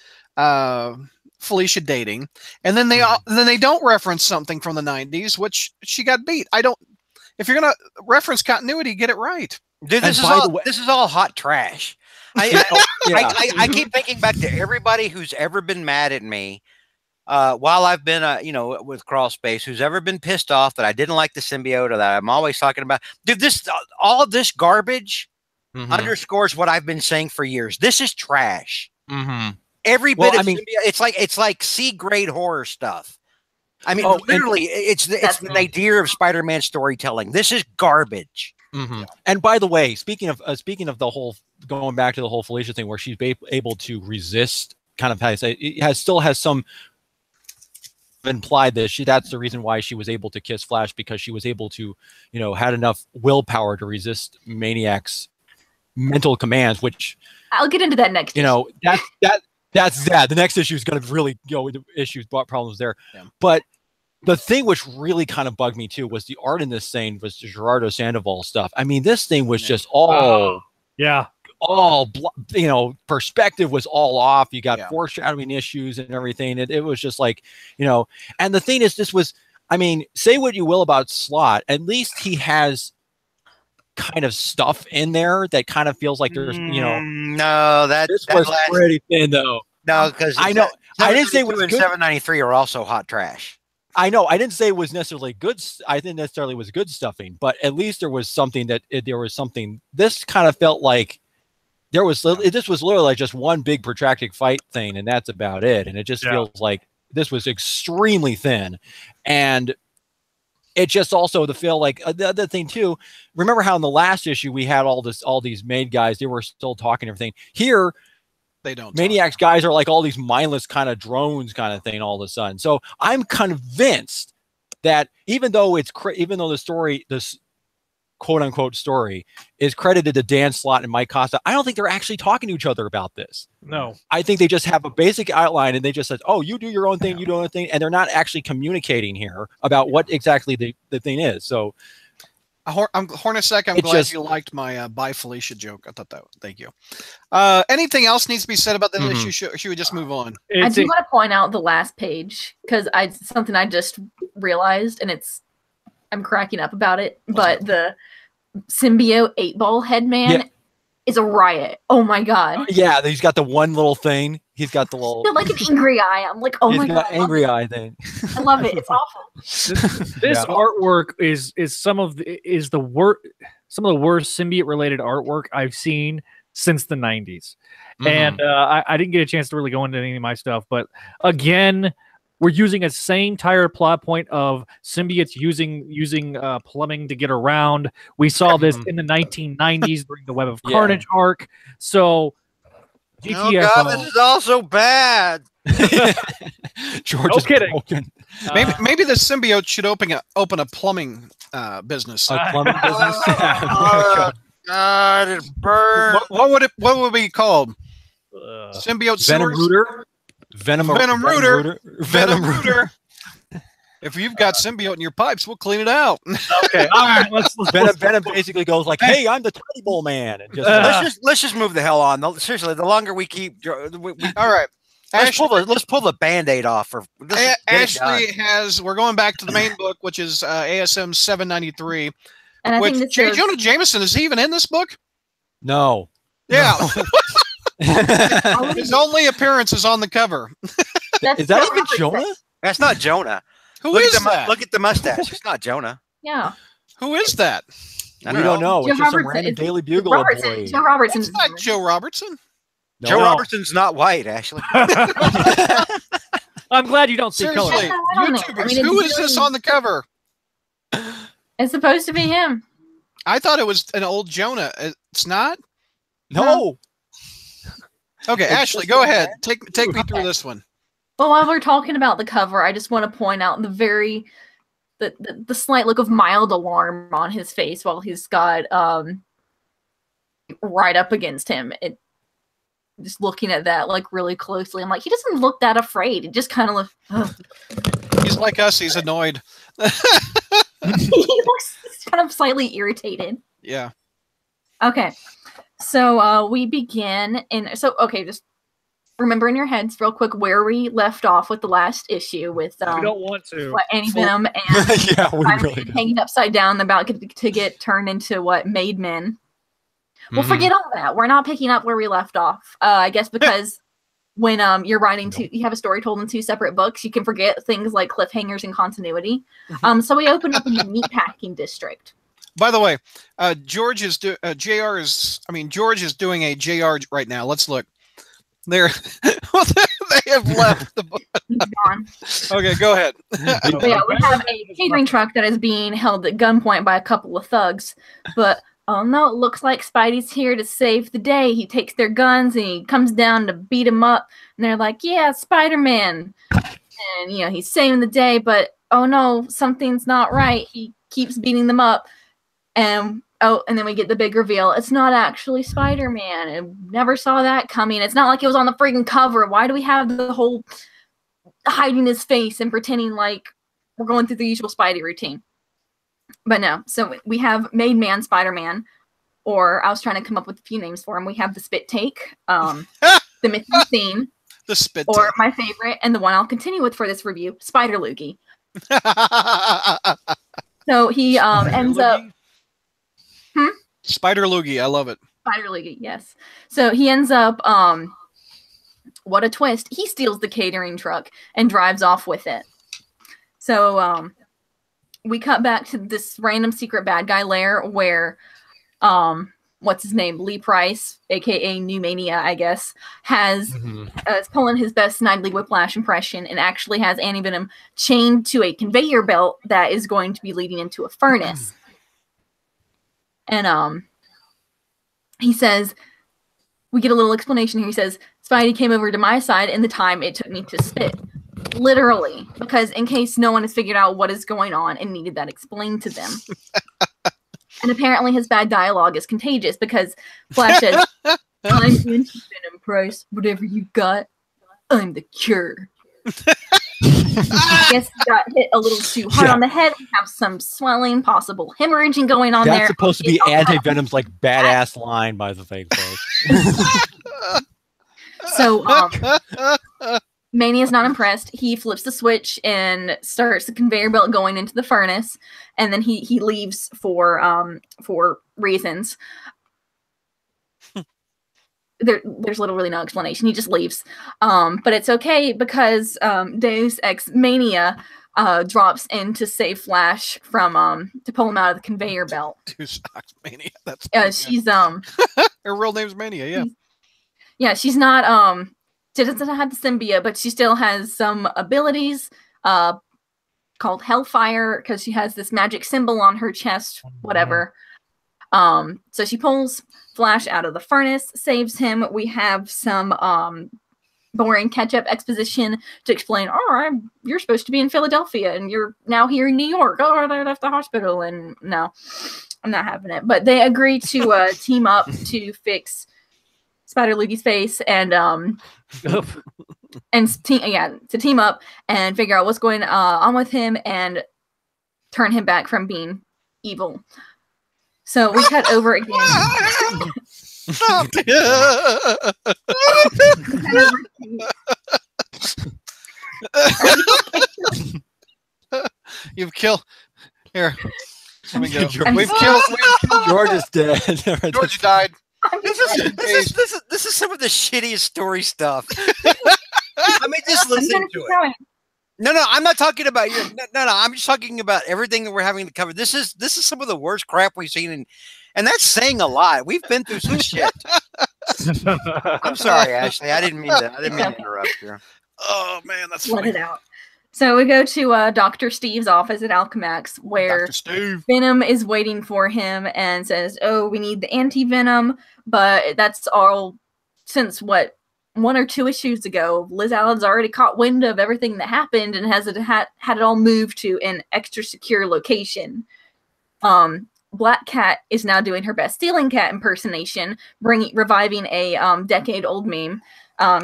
[SPEAKER 2] Felicia dating, and then they don't reference something from the 90s, which she got beat. If you're gonna reference continuity, get it right.
[SPEAKER 3] Dude, this is all hot trash. I keep thinking back to everybody who's ever been mad at me while I've been with Crawl Space, who's ever been pissed off that I didn't like the symbiote or that I'm always talking about. Dude, all of this garbage underscores what I've been saying for years. This is trash. Every bit of symbiote, it's like C-grade horror stuff. I mean, literally, it's the nadir of Spider-Man storytelling. This is garbage.
[SPEAKER 6] And by the way, speaking of the whole, going back to the whole Felicia thing, where she's able to resist, kind of still has some implied that that's the reason why she was able to kiss Flash, because she was able to, had enough willpower to resist Maniac's mental commands, which
[SPEAKER 5] I'll get into that next.
[SPEAKER 6] That's that. The next issue is going to really go into issues, problems there. Yeah. But the thing which really kind of bugged me too was the art in this thing was the Gerardo Sandoval stuff. I mean, this thing was just all perspective was all off. You got foreshadowing issues and everything. It was just like, and the thing is, this was, I mean, say what you will about Slott, at least he has kind of stuff in there that kind of feels like there's,
[SPEAKER 3] no,
[SPEAKER 6] this was pretty thin though.
[SPEAKER 3] No, because
[SPEAKER 6] I know I didn't say it was good.
[SPEAKER 3] 793 are also hot trash.
[SPEAKER 6] I know I didn't say it was necessarily good. I didn't necessarily was good stuffing, but at least there was something This kind of felt like this was literally like just one big protracted fight thing, and that's about it. And it just feels like this was extremely thin, and it just also to feel like the other thing too. Remember how in the last issue we had all these maid guys, they were still talking and everything. Here,
[SPEAKER 2] they don't.
[SPEAKER 6] Maniac's guys are like all these mindless kind of drones kind of thing all of a sudden. So I'm convinced that even though the story, this quote unquote story, is credited to Dan Slott and Mike Costa, I don't think they're actually talking to each other about this.
[SPEAKER 1] No, I
[SPEAKER 6] think they just have a basic outline and they just said, "Oh, you do your own thing, you do your own thing," and they're not actually communicating here about what exactly the thing is. So,
[SPEAKER 2] Hornacek, I'm glad you liked my "Bye Felicia" joke. I thought that. Thank you. Anything else needs to be said about the issue? Should we just move on?
[SPEAKER 5] I do want to point out the last page because something I just realized, and I'm cracking up about it. But the symbiote 8-ball head man is a riot. Oh my god!
[SPEAKER 6] Yeah, he's got the one little thing. He's got the little
[SPEAKER 5] like an angry eye. I'm like, oh my god,
[SPEAKER 6] angry eye thing.
[SPEAKER 5] I love it. It's awful.
[SPEAKER 1] This artwork is some of the worst symbiote related artwork I've seen since the 90s. And I didn't get a chance to really go into any of my stuff, but again, we're using a same entire plot point of symbiotes using plumbing to get around. We saw this in the 1990s during the Web of Carnage arc. So, GTFO.
[SPEAKER 3] Oh God, this is all so bad.
[SPEAKER 6] George is
[SPEAKER 1] kidding.
[SPEAKER 6] Broken.
[SPEAKER 2] Maybe the symbiote should open a plumbing business.
[SPEAKER 6] A plumbing business.
[SPEAKER 3] God, it burns.
[SPEAKER 2] What would it be called? Symbiote
[SPEAKER 6] Venom Rooter.
[SPEAKER 2] Venom Rooter. If you've got symbiote in your pipes, we'll clean it out.
[SPEAKER 1] Okay, all right.
[SPEAKER 6] Venom basically goes like, "Hey, I'm the Tiny Bowl Man." And
[SPEAKER 3] let's just move the hell on. Seriously, the longer we keep,
[SPEAKER 2] all right.
[SPEAKER 3] Let's pull the Band-Aid off.
[SPEAKER 2] Ashley we're going back to the main book, which is ASM 793.
[SPEAKER 5] And I think
[SPEAKER 2] J. Jonah Jameson is even in this book?
[SPEAKER 6] No.
[SPEAKER 2] Yeah. His only appearance is on the cover.
[SPEAKER 6] Is that even Jonah?
[SPEAKER 3] That's not Jonah.
[SPEAKER 2] Who is that?
[SPEAKER 3] Look at the mustache. It's not Jonah.
[SPEAKER 5] Yeah.
[SPEAKER 2] Who is that?
[SPEAKER 6] We don't know. It's just some random Daily Bugle boy.
[SPEAKER 5] Joe Robertson.
[SPEAKER 2] It's not Joe Robertson.
[SPEAKER 3] No. Joe Robertson's not white, Ashley.
[SPEAKER 1] I'm glad you don't see color.
[SPEAKER 2] YouTubers, who is this on the cover?
[SPEAKER 5] It's supposed to be him.
[SPEAKER 2] I thought it was an old Jonah. It's not?
[SPEAKER 6] No.
[SPEAKER 2] Okay, Ashley, go ahead. Take me through this one.
[SPEAKER 5] Well, while we're talking about the cover, I just want to point out the slight look of mild alarm on his face while he's got right up against him. Just looking at that like really closely, I'm like, he doesn't look that afraid. He just kind of looks.
[SPEAKER 2] He's like us. He's annoyed.
[SPEAKER 5] He looks kind of slightly irritated.
[SPEAKER 2] Yeah.
[SPEAKER 5] Okay, so we begin okay, just remember in your heads real quick where we left off with the last issue with
[SPEAKER 1] we don't want to.
[SPEAKER 5] Annie Venom and
[SPEAKER 6] Yeah, we really don't.
[SPEAKER 5] hanging upside down, about to get turned into made men. Well, forget all that. We're not picking up where we left off. I guess because when you're writing you have a story told in 2 separate books, you can forget things like cliffhangers and continuity. So we open up in the meatpacking district.
[SPEAKER 2] By the way, George is doing a JR right now. Let's look. They have left the book.
[SPEAKER 5] He's gone.
[SPEAKER 2] Okay, go ahead.
[SPEAKER 5] Yeah, we have a catering truck that is being held at gunpoint by a couple of thugs, but oh no, it looks like Spidey's here to save the day. He takes their guns and he comes down to beat them up. And they're like, yeah, Spider-Man. And, he's saving the day, but oh no, something's not right. He keeps beating them up. And then we get the big reveal. It's not actually Spider-Man. I never saw that coming. It's not like it was on the freaking cover. Why do we have the whole hiding his face and pretending like we're going through the usual Spidey routine? But no, so we have Made Man Spider-Man, or I was trying to come up with a few names for him. We have the Spit Take, the Mythic Scene,
[SPEAKER 2] the Spit
[SPEAKER 5] or
[SPEAKER 2] Take.
[SPEAKER 5] my favorite, and the one I'll continue with for this review, Spider Loogie. So he ends up...
[SPEAKER 2] Spider Loogie, I love it.
[SPEAKER 5] Spider Loogie, yes. So he ends up, what a twist, he steals the catering truck and drives off with it. So, we cut back to this random secret bad guy lair where, what's his name? Lee Price, aka New Mania, I guess, is pulling his best Snidely Whiplash impression and actually has Annie Venom chained to a conveyor belt that is going to be leading into a furnace. And he says, we get a little explanation here. He says, Spidey came over to my side in the time it took me to spit. Literally, because in case no one has figured out what is going on and needed that explained to them. And apparently his bad dialogue is contagious because Flash says, I'm Venom Price, whatever you got, I'm the cure. I guess he got hit a little too hard on the head. We have some swelling, possible hemorrhaging going on there.
[SPEAKER 6] That's supposed to be Anti-Venom's badass line by the thing, folks.
[SPEAKER 5] So, Mania's not impressed. He flips the switch and starts the conveyor belt going into the furnace, and then he leaves for reasons. There's literally no explanation. He just leaves. But it's okay because Deus Ex Mania drops in to save Flash from to pull him out of the conveyor belt.
[SPEAKER 2] Deus Ex Mania. That's
[SPEAKER 5] she's
[SPEAKER 2] her real name's Mania. Yeah.
[SPEAKER 5] Yeah, she's not she doesn't have the symbiote, but she still has some abilities called Hellfire because she has this magic symbol on her chest, whatever. So she pulls Flash out of the furnace, saves him. We have some boring catch-up exposition to explain, you're supposed to be in Philadelphia and you're now here in New York. Oh, they left the hospital. And no, I'm not having it. But they agree to team up to fix Spider Loogie's face and to team up and figure out what's going on with him and turn him back from being evil. So we cut over again.
[SPEAKER 2] You've killed. Here, let me go.
[SPEAKER 6] We've killed. George is dead.
[SPEAKER 2] George died.
[SPEAKER 3] This is some of the shittiest story stuff. I mean, just listen to it. No, I'm not talking about you. No, I'm just talking about everything that we're having to cover. This is some of the worst crap we've seen, and that's saying a lot. We've been through some shit. I'm sorry, Ashley. I didn't mean to interrupt you.
[SPEAKER 2] Oh man, that's funny.
[SPEAKER 5] Let it out. So we go to Dr. Steve's office at Alchemax, where Venom is waiting for him and says, "Oh, we need the anti-venom," but that's all since 1 or 2 issues ago. Liz Allen's already caught wind of everything that happened and has had it all moved to an extra secure location. Black Cat is now doing her best stealing cat impersonation, reviving a decade-old meme.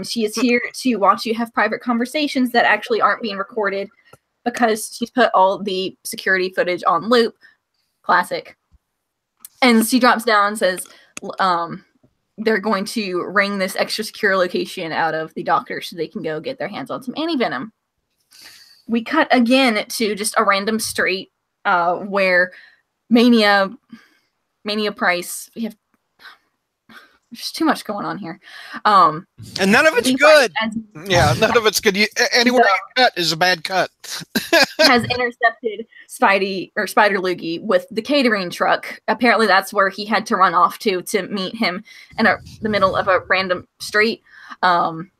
[SPEAKER 5] She is here to watch you have private conversations that actually aren't being recorded because she's put all the security footage on loop. Classic. And she drops down and says they're going to ring this extra secure location out of the doctor so they can go get their hands on some anti-venom. We cut again to just a random street where Mania Price, there's too much going on here.
[SPEAKER 2] And none of it's good. None of it's good. Anywhere you cut is a bad cut.
[SPEAKER 5] Has intercepted Spider Loogie with the catering truck. Apparently that's where he had to run off to meet him in the middle of a random street. And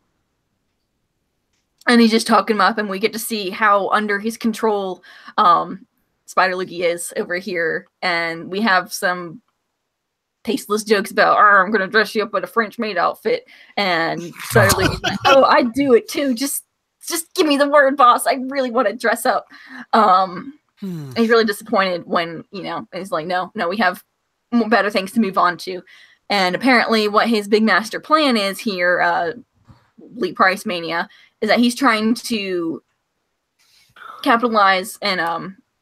[SPEAKER 5] he's just talking him up, and we get to see how under his control Spider Loogie is over here. And we have some tasteless jokes about, I'm going to dress you up in a French maid outfit. And Spider Loogie's like, oh, I'd do it too. Just give me the word, boss. I really want to dress up. He's really disappointed when, he's like, no, we have better things to move on to. And apparently what his big master plan is here, Lee Price Mania, is that he's trying to capitalize and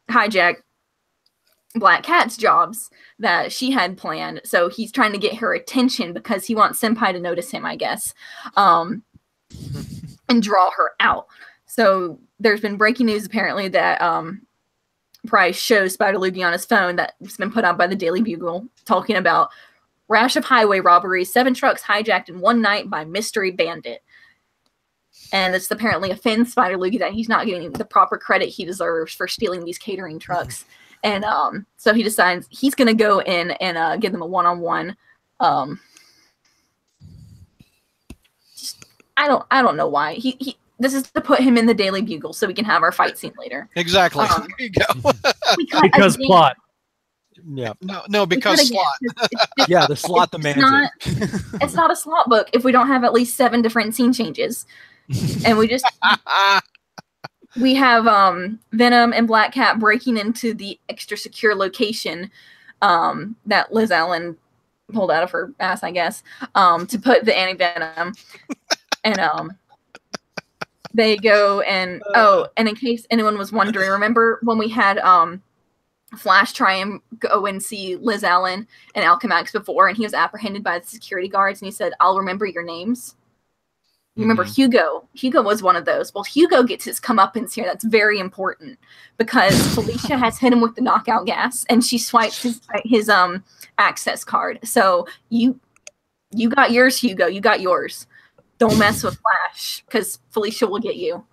[SPEAKER 5] hijack Black Cat's jobs that she had planned. So he's trying to get her attention because he wants Senpai to notice him, I guess, and draw her out. So there's been breaking news apparently that Price shows Spider Loogie on his phone that's been put out by the Daily Bugle talking about rash of highway robberies, 7 trucks hijacked in one night by mystery bandit. And this apparently offends Spider Loogie that he's not getting the proper credit he deserves for stealing these catering trucks. And so he decides he's going to go in and give them a one-on-one. I don't know why. This is to put him in the Daily Bugle so we can have our fight scene later.
[SPEAKER 2] Exactly. There you go.
[SPEAKER 1] Because plot.
[SPEAKER 6] Yeah.
[SPEAKER 2] No, because slot.
[SPEAKER 6] Yeah, the slot demands it.
[SPEAKER 5] It's not a slot book if we don't have at least 7 different scene changes. And we just... We have Venom and Black Cat breaking into the extra secure location that Liz Allen pulled out of her ass, I guess, to put the anti-venom. And they go and and in case anyone was wondering, remember when we had Flash try and go and see Liz Allen and Alchemax before, and he was apprehended by the security guards, and he said, "I'll remember your names." You remember Hugo? Hugo was one of those. Well, Hugo gets his comeuppance here. That's very important because Felicia has hit him with the knockout gas, and she swipes his access card. So you got yours, Hugo. You got yours. Don't mess with Flash because Felicia will get you.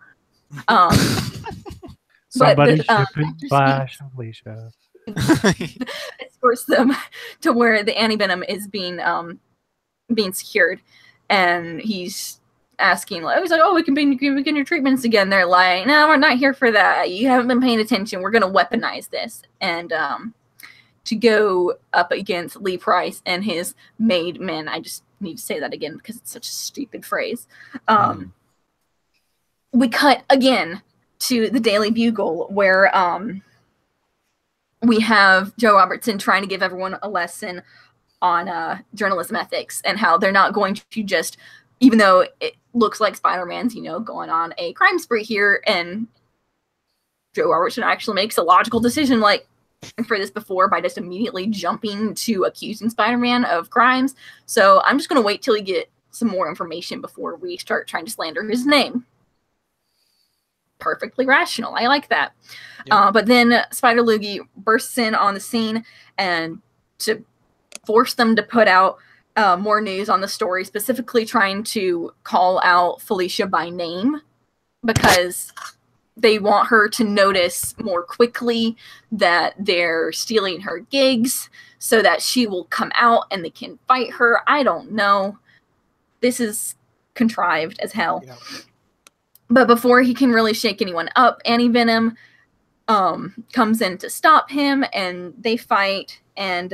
[SPEAKER 1] Somebody shipping Flash and Felicia.
[SPEAKER 5] It forced them to where the anti-venom is being secured, and he's asking, he's like, oh, we can begin your treatments again. They're like, no, we're not here for that. You haven't been paying attention. We're going to weaponize this. And to go up against Lee Price and his made men. I just need to say that again because it's such a stupid phrase. We cut again to the Daily Bugle where we have Joe Robertson trying to give everyone a lesson on journalism ethics and how they're not going to just, even though it looks like Spider-Man's, going on a crime spree here, and Joe Robertson actually makes a logical decision, like for this before, by just immediately jumping to accusing Spider-Man of crimes. So I'm just going to wait till we get some more information before we start trying to slander his name. Perfectly rational. I like that. Yep. But then Spider Loogie bursts in on the scene and to force them to put out more news on the story, specifically trying to call out Felicia by name because they want her to notice more quickly that they're stealing her gigs so that she will come out and they can fight her. I don't know. This is contrived as hell. Yeah. But before he can really shake anyone up, Anti-Venom comes in to stop him, and they fight, and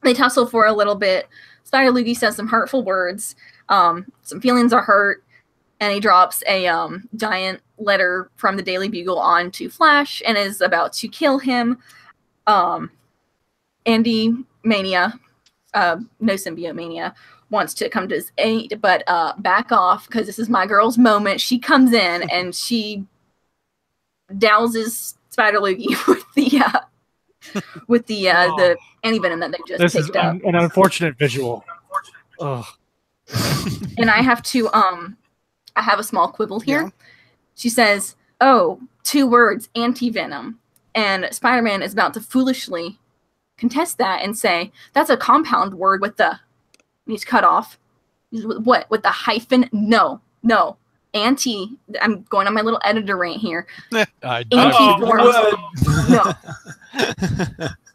[SPEAKER 5] they tussle for a little bit. Spider Loogie says some hurtful words. Some feelings are hurt, and he drops a giant letter from the Daily Bugle onto Flash and is about to kill him. Andy Mania, no symbiote mania, wants to come to his aid, but back off because this is my girl's moment. She comes in and she douses Spider Loogie with the antivenom that they just picked up.
[SPEAKER 1] This is an unfortunate visual. Oh.
[SPEAKER 5] And I have to I have a small quibble here. Yeah. She says, "Oh, 2 words, anti-venom," and Spider-Man is about to foolishly contest that and say that's a compound word with the. And he's cut off. What with the hyphen? No. Anti. I'm going on my little editor rant here. Anti forms. No.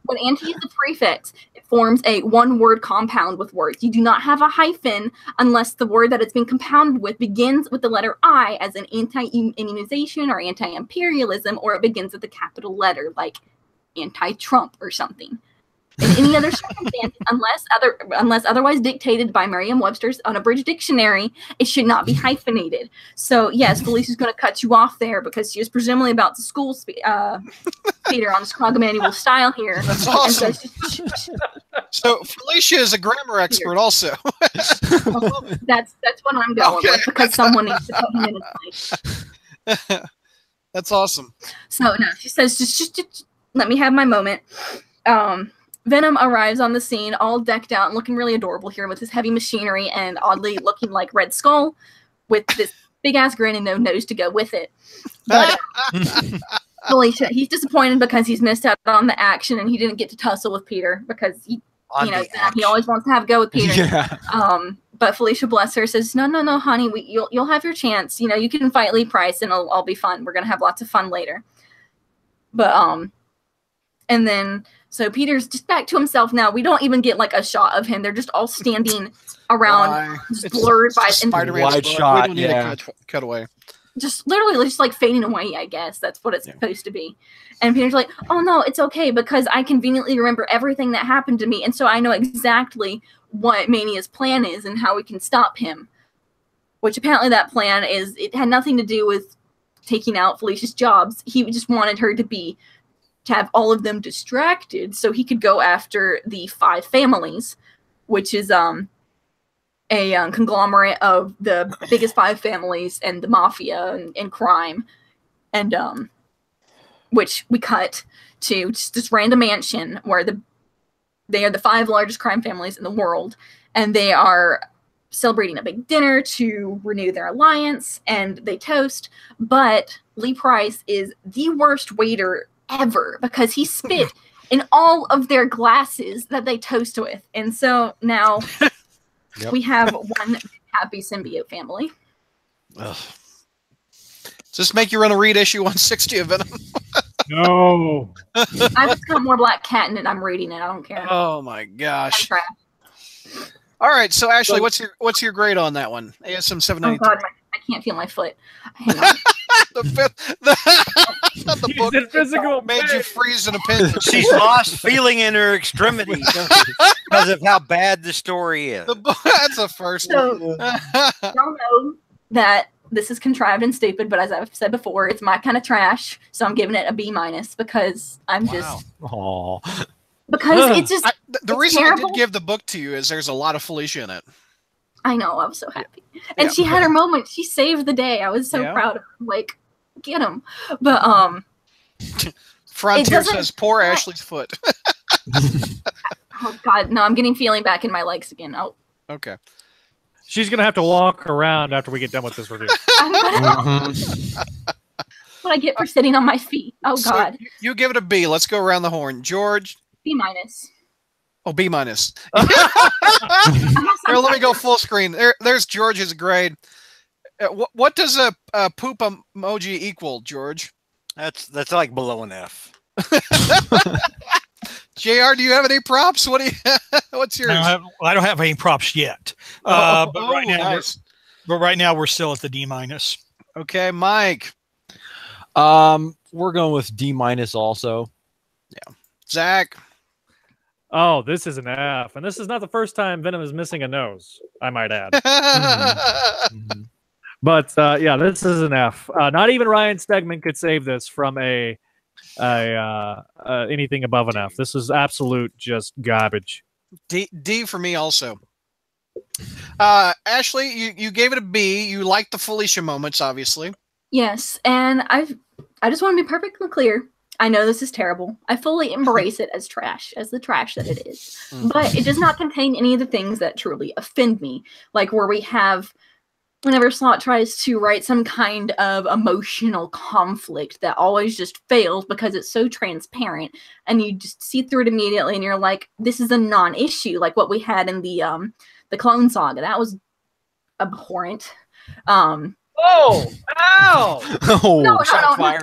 [SPEAKER 5] When anti is the prefix, it forms a 1-word compound with words. You do not have a hyphen unless the word that it's been compounded with begins with the letter I, as in anti-immunization or anti-imperialism, or it begins with a capital letter like anti-Trump or something. In any other circumstance, unless otherwise dictated by Merriam-Webster's unabridged dictionary, it should not be hyphenated. So, yes, Felicia's going to cut you off there because she was presumably about to school Peter on Chicago manual style here.
[SPEAKER 2] That's awesome. So Felicia is a grammar expert also.
[SPEAKER 5] That's what I'm going with because someone needs to put him in his place.
[SPEAKER 2] That's awesome.
[SPEAKER 5] So, no, she says, just let me have my moment. Venom arrives on the scene all decked out and looking really adorable here with his heavy machinery and oddly looking like Red Skull with this big-ass grin and no nose to go with it. But Felicia, he's disappointed because he's missed out on the action and he didn't get to tussle with Peter because he always wants to have a go with Peter. Yeah. But Felicia, bless her, says, no, honey, you'll have your chance. You can fight Lee Price and it'll all be fun. We're going to have lots of fun later. But, and then... So Peter's just back to himself now. We don't even get like a shot of him. They're just all standing around, just blurred by
[SPEAKER 6] Spider-Man's wide shot.
[SPEAKER 2] We don't need a cut away.
[SPEAKER 5] Just literally just like fading away, I guess. That's what it's supposed to be. And Peter's like, "Oh no, it's okay because I conveniently remember everything that happened to me, and so I know exactly what Mania's plan is and how we can stop him." Which apparently that plan is it had nothing to do with taking out Felicia's jobs. He just wanted her to have all of them distracted so he could go after the 5 families, which is a conglomerate of the biggest 5 families and the mafia and crime. And which we cut to just this random mansion where they are the 5 largest crime families in the world, and they are celebrating a big dinner to renew their alliance, and they toast, but Lee Price is the worst waiter ever because he spit in all of their glasses that they toast with. And so now we have one happy symbiote family.
[SPEAKER 2] Ugh. Does this make you run a read issue 160 of Venom?
[SPEAKER 1] No.
[SPEAKER 5] I just got more Black Cat in it. I'm reading it. I don't care.
[SPEAKER 2] Oh my gosh. All right, so Ashley, what's your grade on that one? ASM 792.
[SPEAKER 5] Oh God, I can't feel my foot. Hang on.
[SPEAKER 2] the book physical made you freeze in a pin.
[SPEAKER 3] She's lost feeling in her extremities because of how bad the story is.
[SPEAKER 2] That's a first.
[SPEAKER 5] So, y'all know that this is contrived and stupid, but as I've said before, it's my kind of trash. So I'm giving it a B- because I'm just.
[SPEAKER 6] Aww.
[SPEAKER 5] Because it's just
[SPEAKER 2] the reason terrible. I did give the book to you is there's a lot of Felicia in it.
[SPEAKER 5] I know, I was so happy. And she had her moment. She saved the day. I was so proud of her. Like, get him. But
[SPEAKER 2] Frontier says poor Ashley's foot.
[SPEAKER 5] Oh God, no, I'm getting feeling back in my legs again. Oh.
[SPEAKER 2] Okay.
[SPEAKER 1] She's gonna have to walk around after we get done with this review.
[SPEAKER 5] What I get for sitting on my feet. Oh God.
[SPEAKER 2] So you give it a B. Let's go around the horn. George.
[SPEAKER 5] B-.
[SPEAKER 2] Oh, B-. Here, let me go full screen. There's George's grade. What does a poop emoji equal, George?
[SPEAKER 3] That's like below an F.
[SPEAKER 2] JR, do you have any props? What's yours?
[SPEAKER 4] I don't have any props yet. But right now we're still at the D-.
[SPEAKER 2] Okay, Mike.
[SPEAKER 6] We're going with D- also.
[SPEAKER 2] Yeah. Zach.
[SPEAKER 1] Oh, this is an F. And this is not the first time Venom is missing a nose, I might add. But, yeah, this is an F. Not even Ryan Stegman could save this from a anything above an F. This is absolute just garbage.
[SPEAKER 2] D for me also. Ashley, you gave it a B. You liked the Felicia moments, obviously.
[SPEAKER 5] Yes, and I just want to be perfectly clear. I know this is terrible. I fully embrace it as trash, as the trash that it is. But it does not contain any of the things that truly offend me. Like where we have, whenever Slott tries to write some kind of emotional conflict that always just fails because it's so transparent, and you just see through it immediately, and you're like, this is a non-issue, like what we had in the Clone Saga. That was abhorrent.
[SPEAKER 1] Oh! Ow!
[SPEAKER 5] No, no.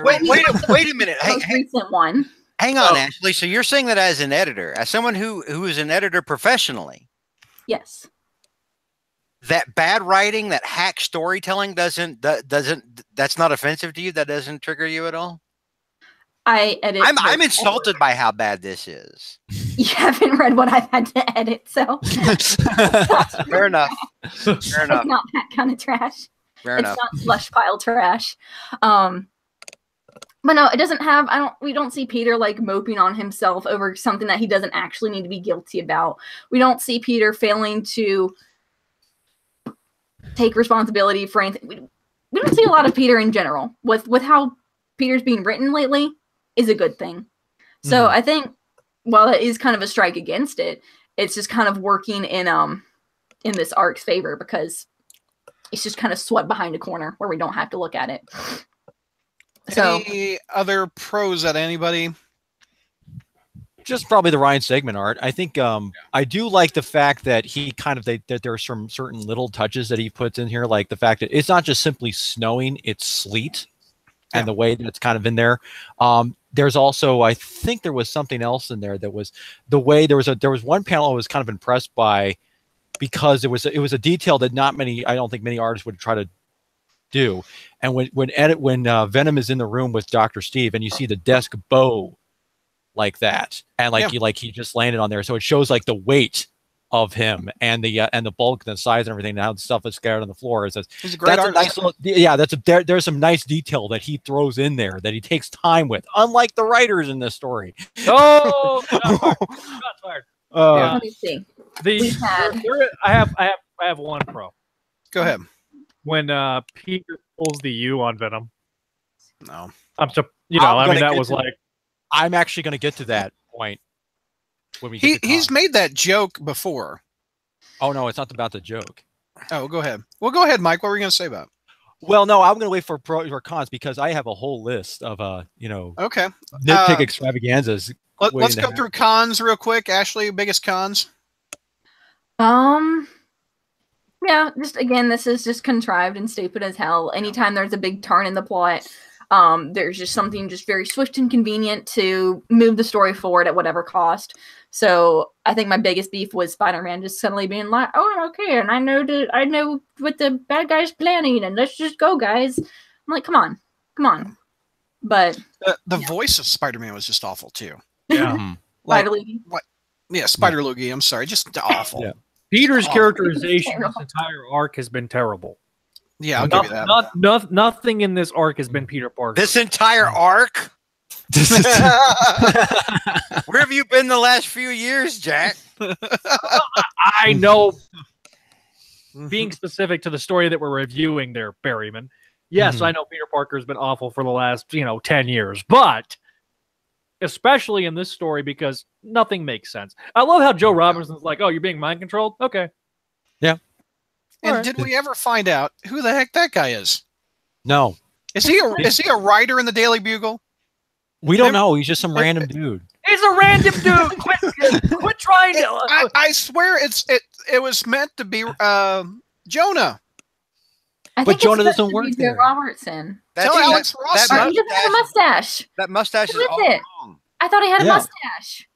[SPEAKER 3] Wait a minute.
[SPEAKER 5] Most recent one.
[SPEAKER 3] Hang on, Ashley. So you're saying that as an editor, as someone who is an editor professionally,
[SPEAKER 5] Yes.
[SPEAKER 3] that bad writing, that hack storytelling that's not offensive to you? That doesn't trigger you at all?
[SPEAKER 5] I edit.
[SPEAKER 3] I'm insulted by how bad this is.
[SPEAKER 5] You haven't read what I've had to edit, so
[SPEAKER 3] Fair enough. Fair
[SPEAKER 5] it's
[SPEAKER 3] enough.
[SPEAKER 5] not that kind of trash.
[SPEAKER 3] Fair
[SPEAKER 5] It's
[SPEAKER 3] enough.
[SPEAKER 5] not slush pile trash. But no, it doesn't have. We don't see Peter like moping on himself over something that he doesn't actually need to be guilty about. We don't see Peter failing to take responsibility for anything. We don't see a lot of Peter in general. With how Peter's being written lately is a good thing. So I think while it is kind of a strike against it, it's just kind of working in this arc's favor because it's just kind of swept behind a corner where we don't have to look at it. So,
[SPEAKER 2] any other pros at anybody?
[SPEAKER 6] Just probably the Ryan Stegman art. I think I do like the fact that he kind of that there are some certain little touches that he puts in here, like the fact that it's not just simply snowing; it's sleet, and the way that it's kind of in there. There's also, I think there was something else in there that was the way there was one panel I was kind of impressed by because it was a detail that I don't think many artists would try to do. And when Venom is in the room with Dr. Steve and you see the desk bow like that, and he just landed on there, so it shows like the weight of him and the bulk and the size and everything, and how the stuff is scattered on the floor. He's a great artist. There's some nice detail that he throws in there that he takes time with, unlike the writers in this story.
[SPEAKER 1] Oh, not fired.
[SPEAKER 5] let me see.
[SPEAKER 1] I have one pro.
[SPEAKER 2] Go ahead.
[SPEAKER 1] When Peter pulls the U on Venom.
[SPEAKER 2] No.
[SPEAKER 6] I'm actually going to get to that point when we
[SPEAKER 2] he's made that joke before.
[SPEAKER 6] Oh no, it's not about the joke.
[SPEAKER 2] Oh, go ahead. Well, go ahead, Mike. What were you going to say about it?
[SPEAKER 6] Well, no, I'm going to wait for pros or cons because I have a whole list of
[SPEAKER 2] okay,
[SPEAKER 6] nitpick extravaganzas.
[SPEAKER 2] Let's go through cons real quick. Ashley, biggest cons?
[SPEAKER 5] Yeah, just again, this is just contrived and stupid as hell. Anytime there's a big turn in the plot, there's just something just very swift and convenient to move the story forward at whatever cost. So I think my biggest beef was Spider-Man just suddenly being like, "Oh, okay, and I know what the bad guy's planning, and let's just go, guys." I'm like, come on. But
[SPEAKER 2] the voice of Spider-Man was just awful too.
[SPEAKER 1] Yeah,
[SPEAKER 5] Spider-Loogie.
[SPEAKER 2] What? Yeah, Spider-Loogie. I'm sorry, just awful.
[SPEAKER 6] Yeah.
[SPEAKER 1] Peter's characterization in this entire arc has been terrible.
[SPEAKER 2] Yeah, I'll give you that.
[SPEAKER 1] Nothing in this arc has been Peter Parker.
[SPEAKER 3] This entire arc? Where have you been the last few years, Jack?
[SPEAKER 1] I know. Being specific to the story that we're reviewing there, Berryman. Yes, I know Peter Parker's been awful for the last, 10 years, but especially in this story because nothing makes sense. I love how Joe Robinson's like, "Oh, you're being mind controlled?" Okay.
[SPEAKER 6] Yeah.
[SPEAKER 2] And did we ever find out who the heck that guy is?
[SPEAKER 6] No.
[SPEAKER 2] Is he a writer in the Daily Bugle?
[SPEAKER 6] We don't know. He's just some random dude.
[SPEAKER 1] He's a random dude. Quit trying to.
[SPEAKER 2] I swear it was meant to be Jonah.
[SPEAKER 6] But Jonah doesn't work there.
[SPEAKER 5] Robertson.
[SPEAKER 2] Tell Alex Ross.
[SPEAKER 5] He doesn't have a mustache.
[SPEAKER 3] That mustache is all wrong.
[SPEAKER 5] I thought he had a mustache.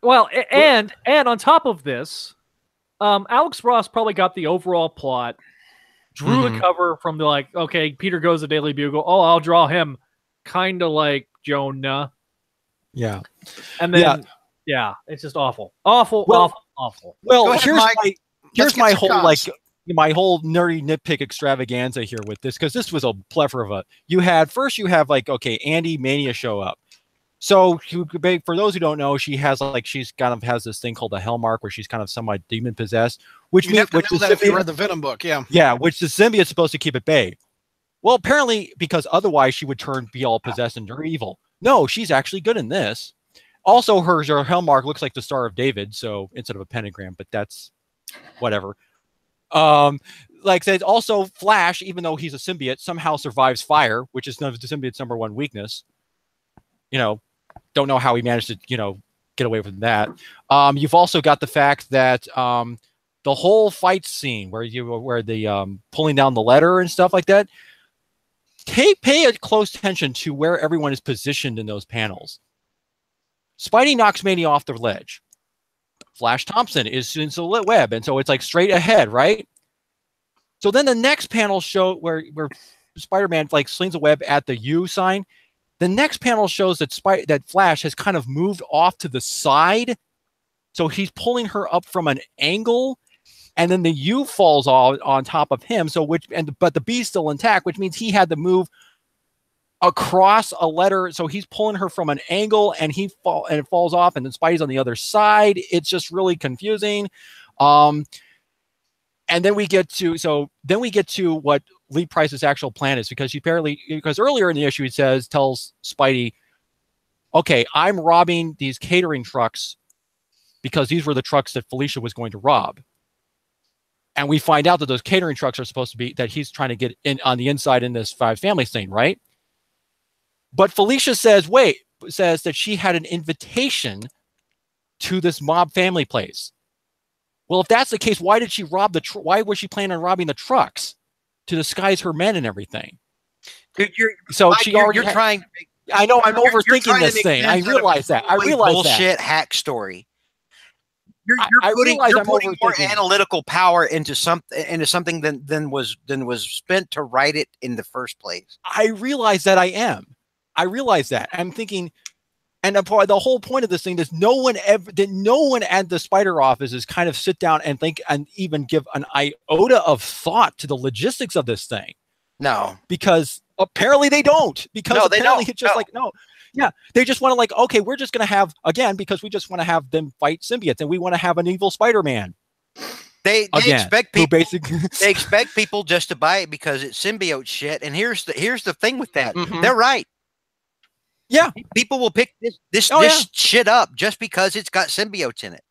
[SPEAKER 1] Well, and on top of this, Alex Ross probably got the overall plot, drew the cover from okay, Peter goes to Daily Bugle. Oh, I'll draw him kind of like Jonah.
[SPEAKER 6] Yeah.
[SPEAKER 1] And then, it's just awful. Awful.
[SPEAKER 6] Well,
[SPEAKER 2] ahead,
[SPEAKER 6] here's my whole whole nerdy nitpick extravaganza here with this, because this was a plethora of you have Andy Mania show up. So for those who don't know, she has she's kind of has this thing called the Hell Mark, where she's kind of somewhat demon possessed. Which
[SPEAKER 2] you have to know that if you read the Venom book,
[SPEAKER 6] yeah, which the symbiote's supposed to keep at bay. Well, apparently, because otherwise she would be all possessed and evil. No, she's actually good in this. Also, her Hellmark looks like the Star of David, so instead of a pentagram, but that's whatever. Like I said, also Flash, even though he's a symbiote, somehow survives fire, which is the symbiote's number one weakness. Don't know how he managed to, get away from that. You've also got the fact that the whole fight scene where the pulling down the letter and stuff like that. Pay a close attention to where everyone is positioned in those panels. Spidey knocks Manny off the ledge. Flash Thompson is in the web, and so it's like straight ahead, right? So then the next panel show where Spider-Man slings a web at the U sign. The next panel shows that Flash has kind of moved off to the side, so he's pulling her up from an angle, and then the U falls on top of him. But the B's still intact, which means he had to move across a letter. So he's pulling her from an angle, and it falls off, and then Spidey's on the other side. It's just really confusing. And then we get to what Lee Price's actual plan is, because earlier in the issue tells Spidey, okay, I'm robbing these catering trucks because these were the trucks that Felicia was going to rob. And we find out that those catering trucks are supposed to be that he's trying to get in on the inside in this Five Families thing, right? But Felicia says that she had an invitation to this mob family place. Well, if that's the case, why did she rob why was she planning on robbing the trucks to disguise her men and everything?
[SPEAKER 3] Dude, you're
[SPEAKER 6] trying. I know I'm overthinking this thing. I realize that.
[SPEAKER 3] Bullshit hack story. You're putting more analytical power into something than was spent to write it in the first place.
[SPEAKER 6] I realize that I am. I realize that. I'm thinking, and the whole point of this thing is no one at the Spider office is kind of sit down and think and even give an iota of thought to the logistics of this thing.
[SPEAKER 3] No,
[SPEAKER 6] because apparently they don't. Because
[SPEAKER 3] they don't.
[SPEAKER 6] It's just no. Yeah, they just want to okay, we're just going to have, again, because we just want to have them fight symbiotes, and we want to have an evil Spider-Man.
[SPEAKER 3] They expect people just to buy it because it's symbiote shit. And here's the thing with that. Mm-hmm. They're right.
[SPEAKER 6] Yeah,
[SPEAKER 3] people will pick this shit up just because it's got symbiotes in it.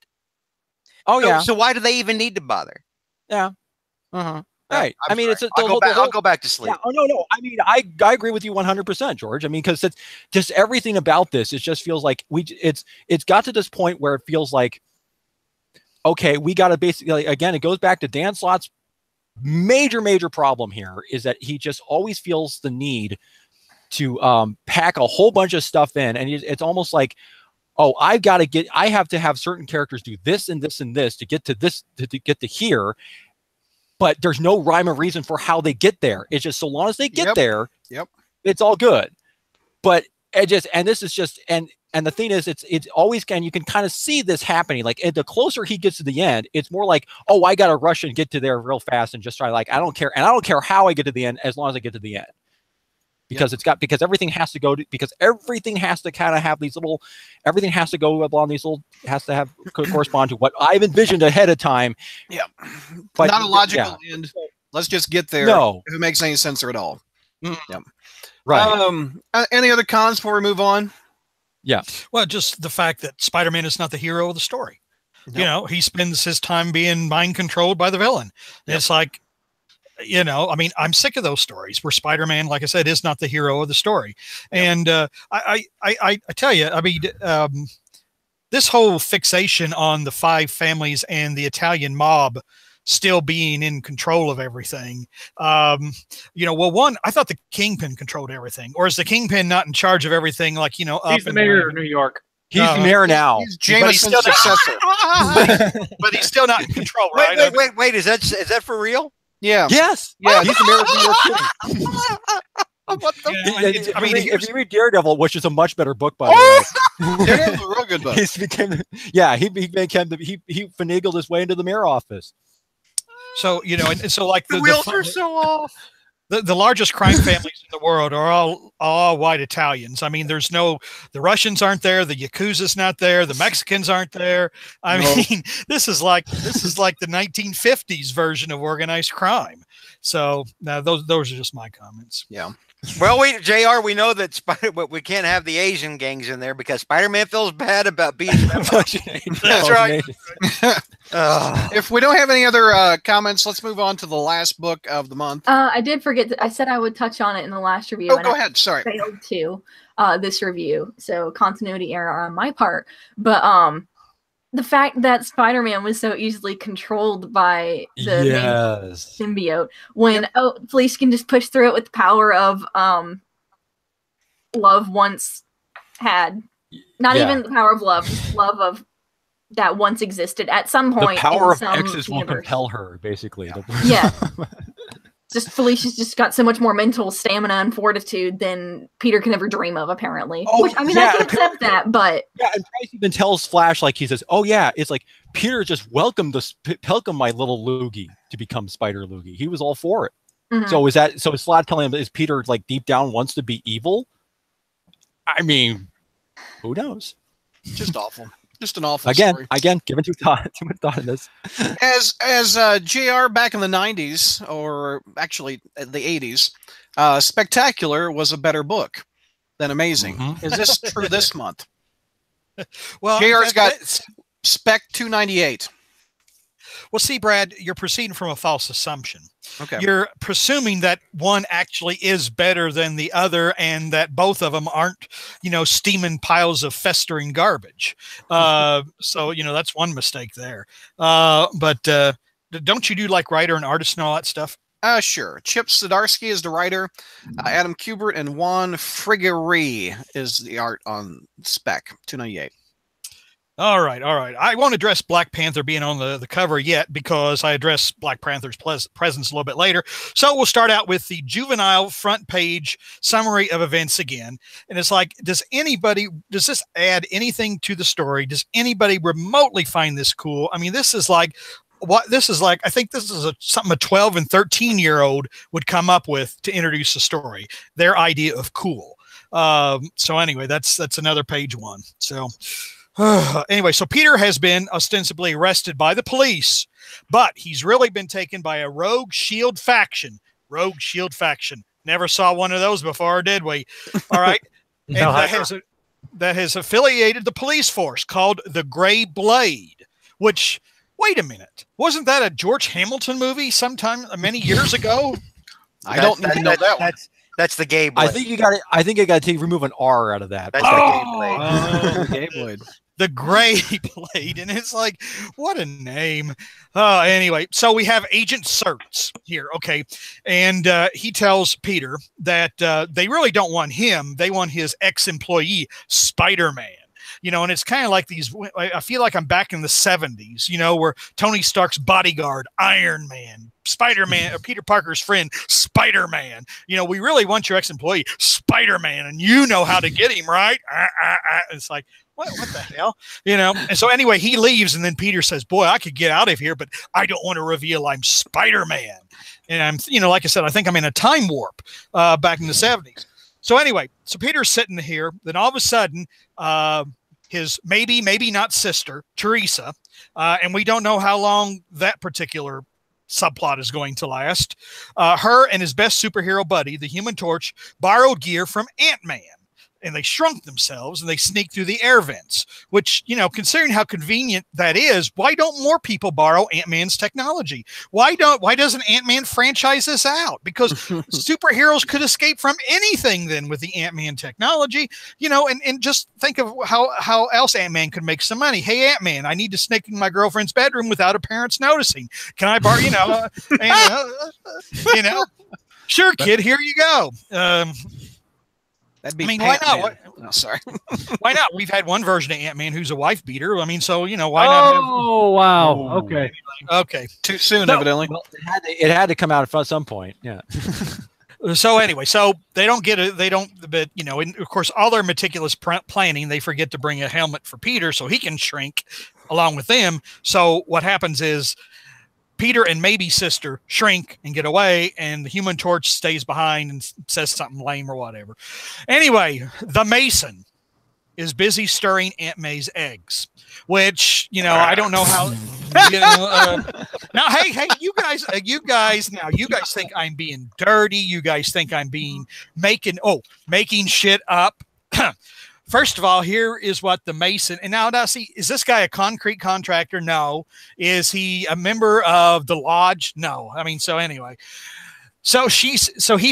[SPEAKER 3] So why do they even need to bother?
[SPEAKER 6] Yeah. Uh-huh. Right.
[SPEAKER 3] I'll go back to sleep.
[SPEAKER 6] Yeah. Oh no. I mean, I agree with you 100%, George. I mean, because it's just everything about this. It just feels like it's got to this point where it feels like, okay, we got to basically, again, it goes back to Dan Slott's major problem here is that he just always feels the need to pack a whole bunch of stuff in, and it's almost like, oh, I have to have certain characters do this and this and this to get to this to get to here. But there's no rhyme or reason for how they get there. It's just so long as they get there, it's all good. But this is just and the thing is, it's always you can kind of see this happening. Like the closer he gets to the end, it's more like, oh, I got to rush and get to there real fast and just try. I don't care, and I don't care how I get to the end as long as I get to the end. Because everything has to everything has to kind of have everything has to go along these has to have correspond to what I've envisioned ahead of time.
[SPEAKER 2] Yeah. But not a logical end. Let's just get there.
[SPEAKER 6] No.
[SPEAKER 2] If it makes any sense at all.
[SPEAKER 6] Yeah. Right.
[SPEAKER 2] Any other cons before we move on?
[SPEAKER 6] Yeah.
[SPEAKER 4] Well, just the fact that Spider-Man is not the hero of the story. Nope. He spends his time being mind controlled by the villain. Yep. It's like, I mean, I'm sick of those stories where Spider-Man, like I said, is not the hero of the story. And I tell you, I mean, this whole fixation on the Five Families and the Italian mob still being in control of everything. Well, one, I thought the Kingpin controlled everything. Or is the Kingpin not in charge of everything? Like,
[SPEAKER 1] he's the mayor of New York.
[SPEAKER 6] He's the mayor now.
[SPEAKER 2] He's Jameson's successor.
[SPEAKER 4] But he's still not in control, right?
[SPEAKER 3] Wait. Is that for real?
[SPEAKER 2] Yeah.
[SPEAKER 6] Yes.
[SPEAKER 2] Yeah.
[SPEAKER 6] He's the mayor of New York City. If you read Daredevil, which is a much better book, by the
[SPEAKER 2] way, Daredevil's a real good book.
[SPEAKER 6] He finagled his way into the mayor office.
[SPEAKER 4] So and so like
[SPEAKER 3] the wheels are so off.
[SPEAKER 4] the largest crime families in the world are all white Italians. I mean, the Russians aren't there, the Yakuza's not there, the Mexicans aren't there. I mean, this is like the 1950s version of organized crime. So now those are just my comments.
[SPEAKER 2] Yeah.
[SPEAKER 3] Well, JR, we know that but we can't have the Asian gangs in there because Spider-Man feels bad about being. That's right.
[SPEAKER 2] If we don't have any other comments, let's move on to the last book of the month.
[SPEAKER 5] I did forget. I said I would touch on it in the last review.
[SPEAKER 2] Oh, go ahead. Sorry.
[SPEAKER 5] I failed to this review, so continuity error on my part. But the fact that Spider-Man was so easily controlled by the main symbiote, when police can just push through it with the power of love once had. Not even the power of love, just love of that once existed at some point.
[SPEAKER 6] The power of
[SPEAKER 5] some
[SPEAKER 6] X's won't compel her, basically.
[SPEAKER 5] Yeah. Just Felicia's just got so much more mental stamina and fortitude than Peter can ever dream of, apparently.
[SPEAKER 6] Oh,
[SPEAKER 5] which, I mean, I can accept that, but
[SPEAKER 6] and Price even tells Flash, like, he says, "Oh yeah, it's like Peter just welcomed my little Loogie to become Spider Loogie. He was all for it."
[SPEAKER 5] Mm-hmm.
[SPEAKER 6] So is Slott telling him, is Peter like deep down wants to be evil? I mean, who knows?
[SPEAKER 2] Just awful. Just an awful
[SPEAKER 6] story. Again, given too much thought in this.
[SPEAKER 2] As JR back in the 90s, or actually the 80s, Spectacular was a better book than Amazing. Mm-hmm. Is this true this month?
[SPEAKER 4] Well,
[SPEAKER 2] JR's got Spec 298.
[SPEAKER 4] Well, see, Brad, you're proceeding from a false assumption.
[SPEAKER 2] Okay.
[SPEAKER 4] You're presuming that one actually is better than the other and that both of them aren't, steaming piles of festering garbage. So, that's one mistake there. But don't you do like writer and artist and all that stuff?
[SPEAKER 2] Sure. Chip Zdarsky is the writer. Adam Kubert and Juan Frigeri is the art on Spec 298.
[SPEAKER 4] All right. I won't address Black Panther being on the cover yet because I address Black Panther's presence a little bit later. So we'll start out with the juvenile front page summary of events again. And it's like, does this add anything to the story? Does anybody remotely find this cool? I mean, I think this is something a 12 and 13-year-old would come up with to introduce a story, their idea of cool. So anyway, that's another page one. So anyway, so Peter has been ostensibly arrested by the police, but he's really been taken by a rogue shield faction. Rogue shield faction. Never saw one of those before, did we? All right.
[SPEAKER 1] No,
[SPEAKER 4] and that has affiliated the police force called the Gray Blade, which, wait a minute, wasn't that a George Hamilton movie sometime many years ago?
[SPEAKER 2] I don't even know that one.
[SPEAKER 3] That's the Gay Blade.
[SPEAKER 6] I think you got to remove an R out of that.
[SPEAKER 3] That's the
[SPEAKER 2] Gay Blade.
[SPEAKER 4] The Gray Blade, and it's like, what a name. Anyway, so we have Agent Sertz here, okay, and he tells Peter that they really don't want him. They want his ex-employee, Spider-Man. And it's kind of like I feel like I'm back in the 70s, where Tony Stark's bodyguard, Iron Man, Spider-Man, or Peter Parker's friend, Spider-Man. We really want your ex-employee, Spider-Man, and you know how to get him, right? It's like, what the hell? And so anyway, he leaves, and then Peter says, boy, I could get out of here, but I don't want to reveal I'm Spider-Man. And I'm, like I said, I think I'm in a time warp back in the 70s. So anyway, so Peter's sitting here, then all of a sudden, his maybe not sister, Teresa, and we don't know how long that particular subplot is going to last. Her and his best superhero buddy, the Human Torch, borrowed gear from Ant-Man. And they shrunk themselves and they sneaked through the air vents, which, considering how convenient that is, why don't more people borrow Ant-Man's technology? Why doesn't Ant-Man franchise this out? Because superheroes could escape from anything then with the Ant-Man technology, and just think of how else Ant-Man could make some money. Hey, Ant-Man, I need to sneak in my girlfriend's bedroom without her parents noticing. Can I borrow, sure, kid, here you go. Why not?
[SPEAKER 2] No, sorry.
[SPEAKER 4] Why not? We've had one version of Ant-Man who's a wife beater. I mean, so, why not?
[SPEAKER 1] Oh, wow.
[SPEAKER 4] Okay.
[SPEAKER 2] Too soon, evidently.
[SPEAKER 6] Well, it had to come out at some point. Yeah.
[SPEAKER 4] So anyway, so but, of course, all their meticulous planning, they forget to bring a helmet for Peter so he can shrink along with them. So what happens is Peter and maybe sister shrink and get away, and the Human Torch stays behind and says something lame or whatever. Anyway, the Mason is busy stirring Aunt May's eggs, which, you know, I don't know how, you know, now, hey, you guys think I'm being dirty. You guys think I'm making shit up. First of all, here is what the Mason, and now see, is this guy a concrete contractor? No. Is he a member of the lodge? No. I mean, so anyway. So he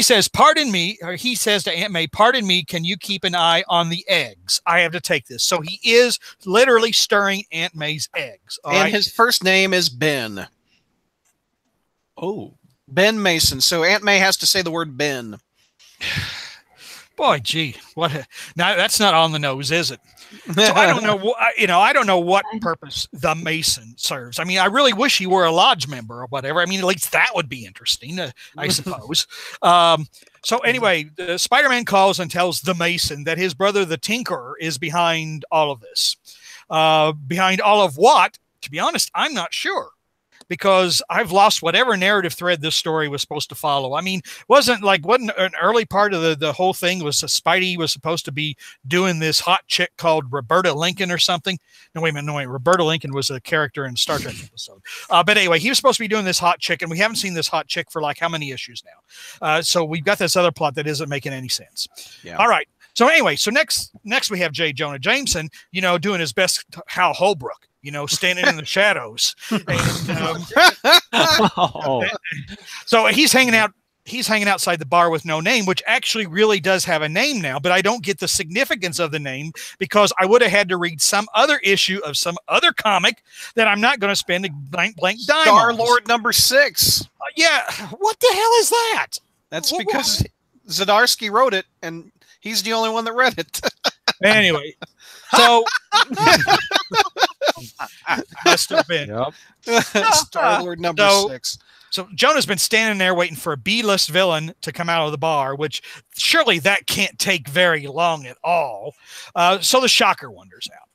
[SPEAKER 4] says, pardon me, or he says to Aunt May, pardon me, can you keep an eye on the eggs? I have to take this. So he is literally stirring Aunt May's eggs.
[SPEAKER 2] And his first name is Ben.
[SPEAKER 6] Oh.
[SPEAKER 2] Ben Mason. So Aunt May has to say the word Ben.
[SPEAKER 4] Boy, gee, what? Now that's not on the nose, is it? So I don't know. I don't know what purpose the Mason serves. I mean, I really wish he were a lodge member or whatever. I mean, at least that would be interesting, I suppose. So anyway, Spider-Man calls and tells the Mason that his brother, the Tinkerer, is behind all of this. Behind all of what? To be honest, I'm not sure, because I've lost whatever narrative thread this story was supposed to follow. I mean, wasn't an early part of the whole thing was Spidey was supposed to be doing this hot chick called Roberta Lincoln or something? No, wait a minute. No, wait. Roberta Lincoln was a character in a Star Trek episode. But anyway, he was supposed to be doing this hot chick, and we haven't seen this hot chick for like how many issues now? So we've got this other plot that isn't making any sense. Yeah. All right. So anyway, so next we have J. Jonah Jameson, you know, doing his best Hal Holbrook, you know, standing in the shadows. And, so he's hanging outside the bar with no name, which actually really does have a name now, but I don't get the significance of the name because I would have had to read some other issue of some other comic that I'm not going to spend a blank dime on.
[SPEAKER 2] Star-Lord #6.
[SPEAKER 4] Yeah. What the hell is that?
[SPEAKER 2] That's because Zdarsky wrote it, and he's the only one that read it.
[SPEAKER 4] Anyway, so must have been.
[SPEAKER 2] Yep. Star-Lord #6.
[SPEAKER 4] So Jonah's been standing there waiting for a B-list villain to come out of the bar, which surely that can't take very long at all. So the Shocker wanders out.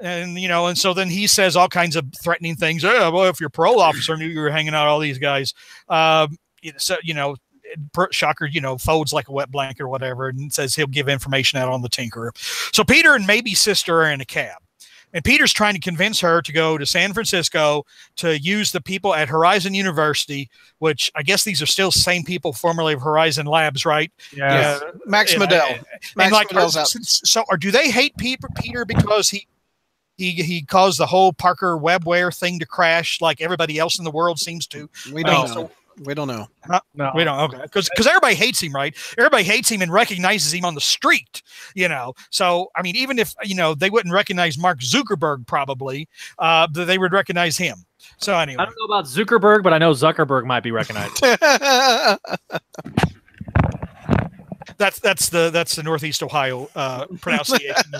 [SPEAKER 4] And, you know, and so then he says all kinds of threatening things. Oh, well, if your parole officer knew you were hanging out with all these guys, so, you know, Shocker, you know, folds like a wet blanket or whatever and says he'll give information out on the Tinkerer. So Peter and maybe sister are in a cab. And Peter's trying to convince her to go to San Francisco to use the people at Horizon University, which I guess these are still the same people formerly of Horizon Labs, right?
[SPEAKER 2] Yeah. Max Modell.
[SPEAKER 4] Max Modell's out. So, or do they hate Peter because he caused the whole Parker Webware thing to crash like everybody else in the world seems to?
[SPEAKER 2] We don't know. We don't know.
[SPEAKER 4] No, we don't. Okay, because everybody hates him, right? Everybody hates him and recognizes him on the street, you know. So I mean, even if you know they wouldn't recognize Mark Zuckerberg, probably, they would recognize him. So anyway,
[SPEAKER 1] I don't know about Zuckerberg, but I know Zuckerberg might be recognized.
[SPEAKER 4] That's the Northeast Ohio pronunciation.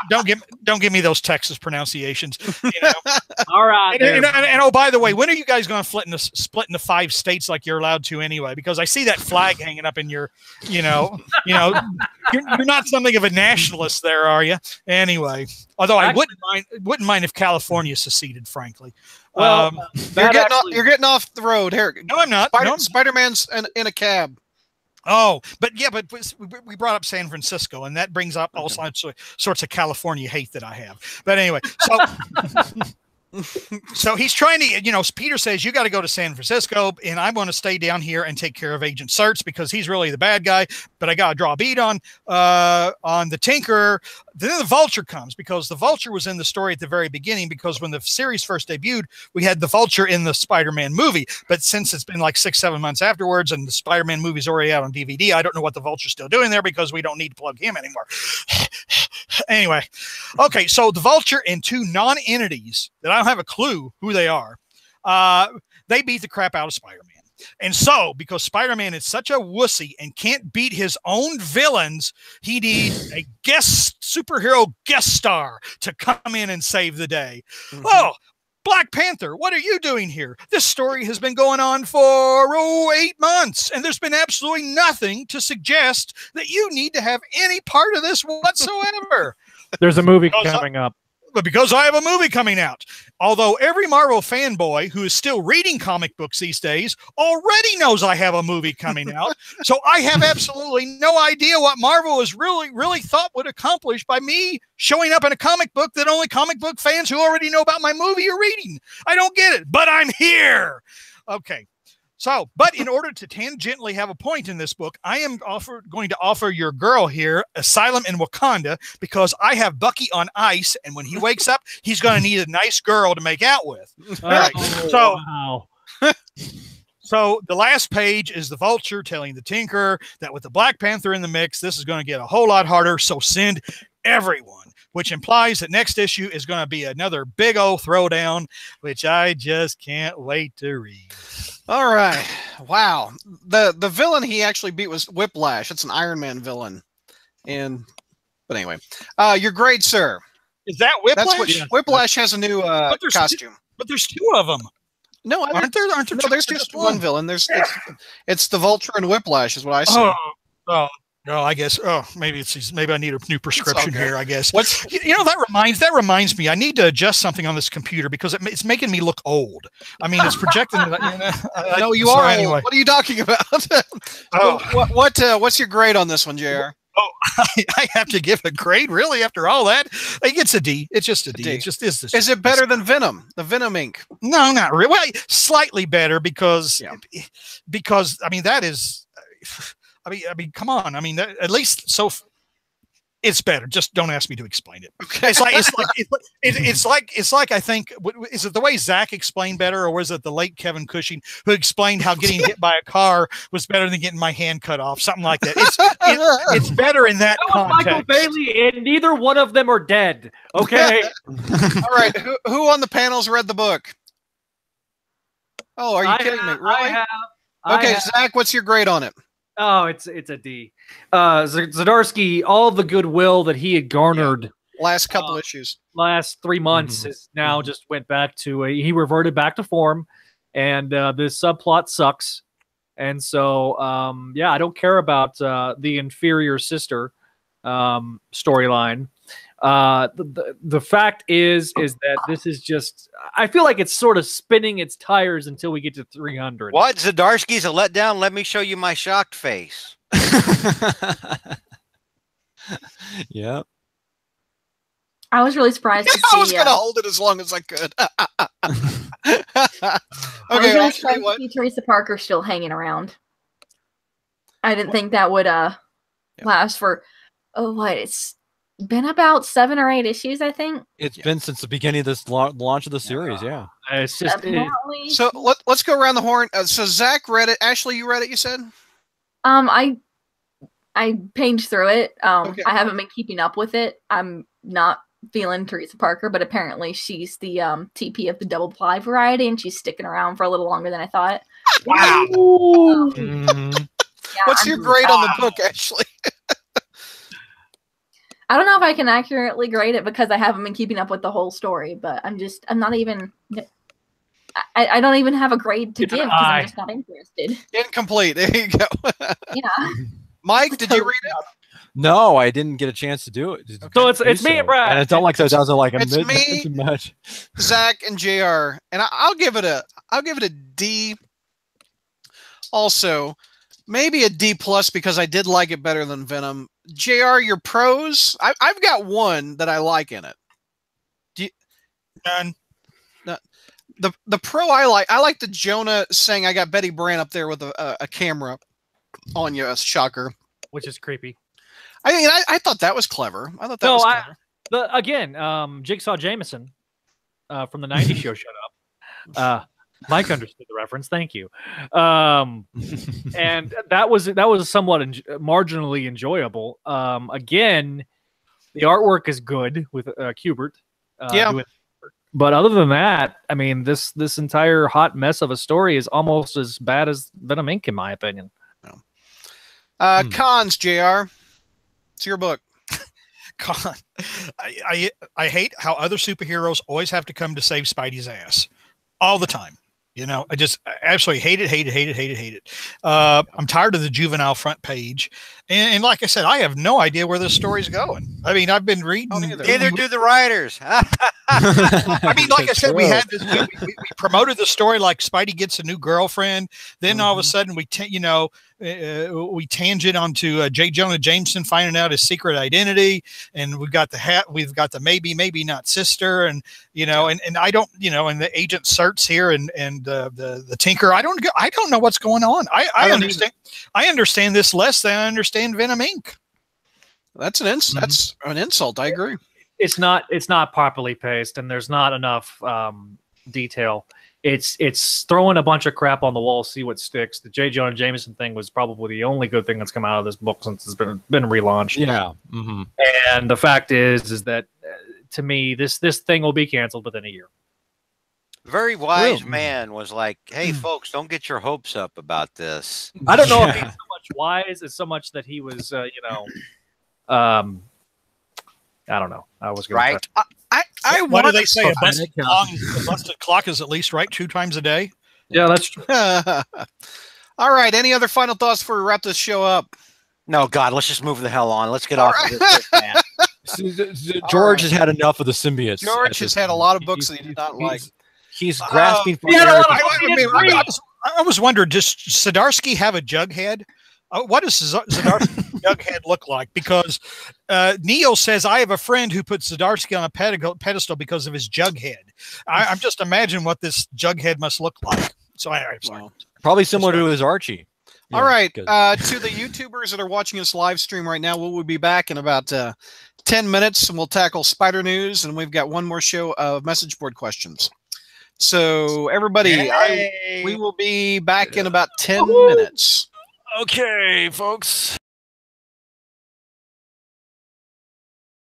[SPEAKER 4] Don't give me those Texas pronunciations. You know?
[SPEAKER 1] All right.
[SPEAKER 4] And oh, by the way, when are you guys going to split into 5 states like you're allowed to anyway? Because I see that flag hanging up in your, you're not something of a nationalist there, are you? Anyway, although I wouldn't mind if California seceded, frankly.
[SPEAKER 2] Well, you're getting off the road here.
[SPEAKER 4] No, I'm not.
[SPEAKER 2] Spider-Man's in a cab.
[SPEAKER 4] Oh, but we brought up San Francisco, and that brings up all sorts of California hate that I have. But anyway, so he's trying to, you know, Peter says, you got to go to San Francisco, and I'm going to stay down here and take care of Agent Search because he's really the bad guy, but I got to draw a bead on the Tinkerer. Then the Vulture comes because the Vulture was in the story at the very beginning because when the series first debuted, we had the Vulture in the Spider-Man movie. But since it's been like 6-7 months afterwards and the Spider-Man movie's already out on DVD, I don't know what the Vulture's still doing there because we don't need to plug him anymore. Anyway, okay, so the Vulture and 2 non-entities that I don't have a clue who they are, they beat the crap out of Spider-Man. And so, because Spider-Man is such a wussy and can't beat his own villains, he needs a superhero guest star to come in and save the day. Mm-hmm. Oh, Black Panther, what are you doing here? This story has been going on for 8 months, and there's been absolutely nothing to suggest that you need to have any part of this whatsoever.
[SPEAKER 1] There's a movie coming up.
[SPEAKER 4] But because I have a movie coming out. Although every Marvel fanboy who is still reading comic books these days already knows I have a movie coming out. So I have absolutely no idea what Marvel is really thought would accomplish by me showing up in a comic book that only comic book fans who already know about my movie are reading. I don't get it, but I'm here. Okay. So, but in order to tangentially have a point in this book, I am going to offer your girl here asylum in Wakanda because I have Bucky on ice, and when he wakes up, he's going to need a nice girl to make out with. All right. So, wow. So the last page is the Vulture telling the Tinker that with the Black Panther in the mix, this is going to get a whole lot harder. So send everyone, which implies that next issue is going to be another big old throwdown, which I just can't wait to read.
[SPEAKER 2] All right. Wow. The villain he actually beat was Whiplash. It's an Iron Man villain. But anyway, your grade, sir.
[SPEAKER 4] Is that Whiplash?
[SPEAKER 2] That's what Whiplash has a new costume.
[SPEAKER 4] But there's two of them.
[SPEAKER 2] No,
[SPEAKER 4] aren't there?
[SPEAKER 2] No, there's just one villain. It's the Vulture and Whiplash is what I see.
[SPEAKER 4] Oh, I guess. Oh, maybe maybe I need a new prescription here. I guess. That reminds me. I need to adjust something on this computer because it's making me look old. I mean, it's projecting.
[SPEAKER 2] No, you are. Anyway. What are you talking about? What's your grade on this one, JR?
[SPEAKER 4] Oh, I have to give a grade, really? After all that, it's a D. It's just a D. It just is.
[SPEAKER 2] Is it better than Venom? The Venom Inc.
[SPEAKER 4] No, not really. Well, slightly better because I mean that is. I mean, come on. I mean, at least it's better. Just don't ask me to explain it. Okay. It's like I think, is it the way Zach explained better, or was it the late Kevin Cushing who explained how getting hit by a car was better than getting my hand cut off? Something like that. It's better in that context.
[SPEAKER 1] Michael Bailey, and neither one of them are dead. Okay.
[SPEAKER 2] All right. Who on the panels read the book? Oh, are you kidding me? Really? Okay, Zach, what's your grade on it?
[SPEAKER 1] Oh, it's a D. Zdarsky, all the goodwill that he had garnered
[SPEAKER 2] last couple issues,
[SPEAKER 1] last 3 months, is now just went back to he reverted back to form, and this subplot sucks. And so, I don't care about the inferior sister storyline. The fact is that this is just, I feel like it's sort of spinning its tires until we get to 300.
[SPEAKER 3] What? Zdarsky's a letdown? Let me show you my shocked face.
[SPEAKER 6] Yeah.
[SPEAKER 5] I was really surprised to see.
[SPEAKER 2] I was going to hold it as long as I could.
[SPEAKER 5] Okay, I was really surprised to see Teresa Parker still hanging around. I didn't think that would last for, it's been about 7 or 8 issues, I think.
[SPEAKER 6] It's been since the beginning of this launch of the series. Yeah.
[SPEAKER 1] It's just
[SPEAKER 2] so let's go around the horn. So Zach read it. Ashley, you read it, you said? I
[SPEAKER 5] paged through it. I haven't been keeping up with it. I'm not feeling Teresa Parker, but apparently she's the TP of the double ply variety, and she's sticking around for a little longer than I thought.
[SPEAKER 2] Wow. What's your grade on the book, Ashley?
[SPEAKER 5] I don't know if I can accurately grade it because I haven't been keeping up with the whole story, but I don't even have a grade to give because I'm just not interested.
[SPEAKER 2] Incomplete. There you go.
[SPEAKER 5] Yeah.
[SPEAKER 2] Mike, did you read it?
[SPEAKER 6] No, I didn't get a chance to do it.
[SPEAKER 1] So it's me and Brad.
[SPEAKER 6] And it don't like so it sounds like
[SPEAKER 2] it's me,
[SPEAKER 6] much.
[SPEAKER 2] Zach, and JR. And I'll give it a D. Also, maybe a D plus because I did like it better than Venom. JR, your pros? I've got one that I like in it.
[SPEAKER 4] None.
[SPEAKER 2] The pro I like the Jonah saying I got Betty Brant up there with a camera on you, a shocker.
[SPEAKER 1] Which is creepy.
[SPEAKER 2] I mean, I thought that was clever. I thought that was clever.
[SPEAKER 1] Jigsaw Jameson from the 90s show shut up. Mike understood the reference. Thank you. And that was somewhat marginally enjoyable. Again, the artwork is good with Kubert. But other than that, I mean, this entire hot mess of a story is almost as bad as Venom Inc. in my opinion.
[SPEAKER 2] Cons, JR. It's your book.
[SPEAKER 4] Con. I hate how other superheroes always have to come to save Spidey's ass all the time. You know, I absolutely hate it. I'm tired of the juvenile front page. And like I said, I have no idea where this story's going. I mean, I've been reading.
[SPEAKER 3] Neither do the writers.
[SPEAKER 4] I mean, like I said, we had this. We promoted the story like Spidey gets a new girlfriend. Then all of a sudden, we tangent onto J. Jonah Jameson finding out his secret identity, and we've got the hat. We've got the maybe not sister, and and I don't, and the agent Certs here, and the Tinker. I don't know what's going on. I understand. I understand this less than I understand Venom Inc.
[SPEAKER 2] That's an insult. I agree.
[SPEAKER 1] It's not properly paced, and there's not enough detail. It's throwing a bunch of crap on the wall, see what sticks. The J. Jonah Jameson thing was probably the only good thing that's come out of this book since it's been relaunched.
[SPEAKER 6] Yeah.
[SPEAKER 1] And the fact is that to me, this thing will be canceled within a year.
[SPEAKER 3] Very wise man was like, "Hey, folks, don't get your hopes up about this."
[SPEAKER 1] I don't know if he's so much wise as so much that he was, I don't know. I was
[SPEAKER 3] right.
[SPEAKER 4] What do they say? A busted clock is at least right 2 times a day.
[SPEAKER 1] Yeah, that's true.
[SPEAKER 2] All right. Any other final thoughts before we wrap this show up?
[SPEAKER 3] No, God, let's just move the hell on. Let's get off of this, man.
[SPEAKER 6] George has had enough of the symbiotes.
[SPEAKER 2] George has had a lot of books that he did not like.
[SPEAKER 6] He's grasping for
[SPEAKER 4] I was wondering, does Zdarsky have a jughead? What does Zdarsky's jughead look like? Because Neo says, I have a friend who puts Zdarsky on a pedestal because of his jughead. I'm just imagining what this jughead must look like. So
[SPEAKER 6] probably similar to his Archie.
[SPEAKER 2] Yeah, all right. To the YouTubers that are watching us live stream right now, we'll be back in about 10 minutes, and we'll tackle Spider News, and we've got one more show of message board questions. So everybody, we will be back in about 10 minutes.
[SPEAKER 6] Okay, folks.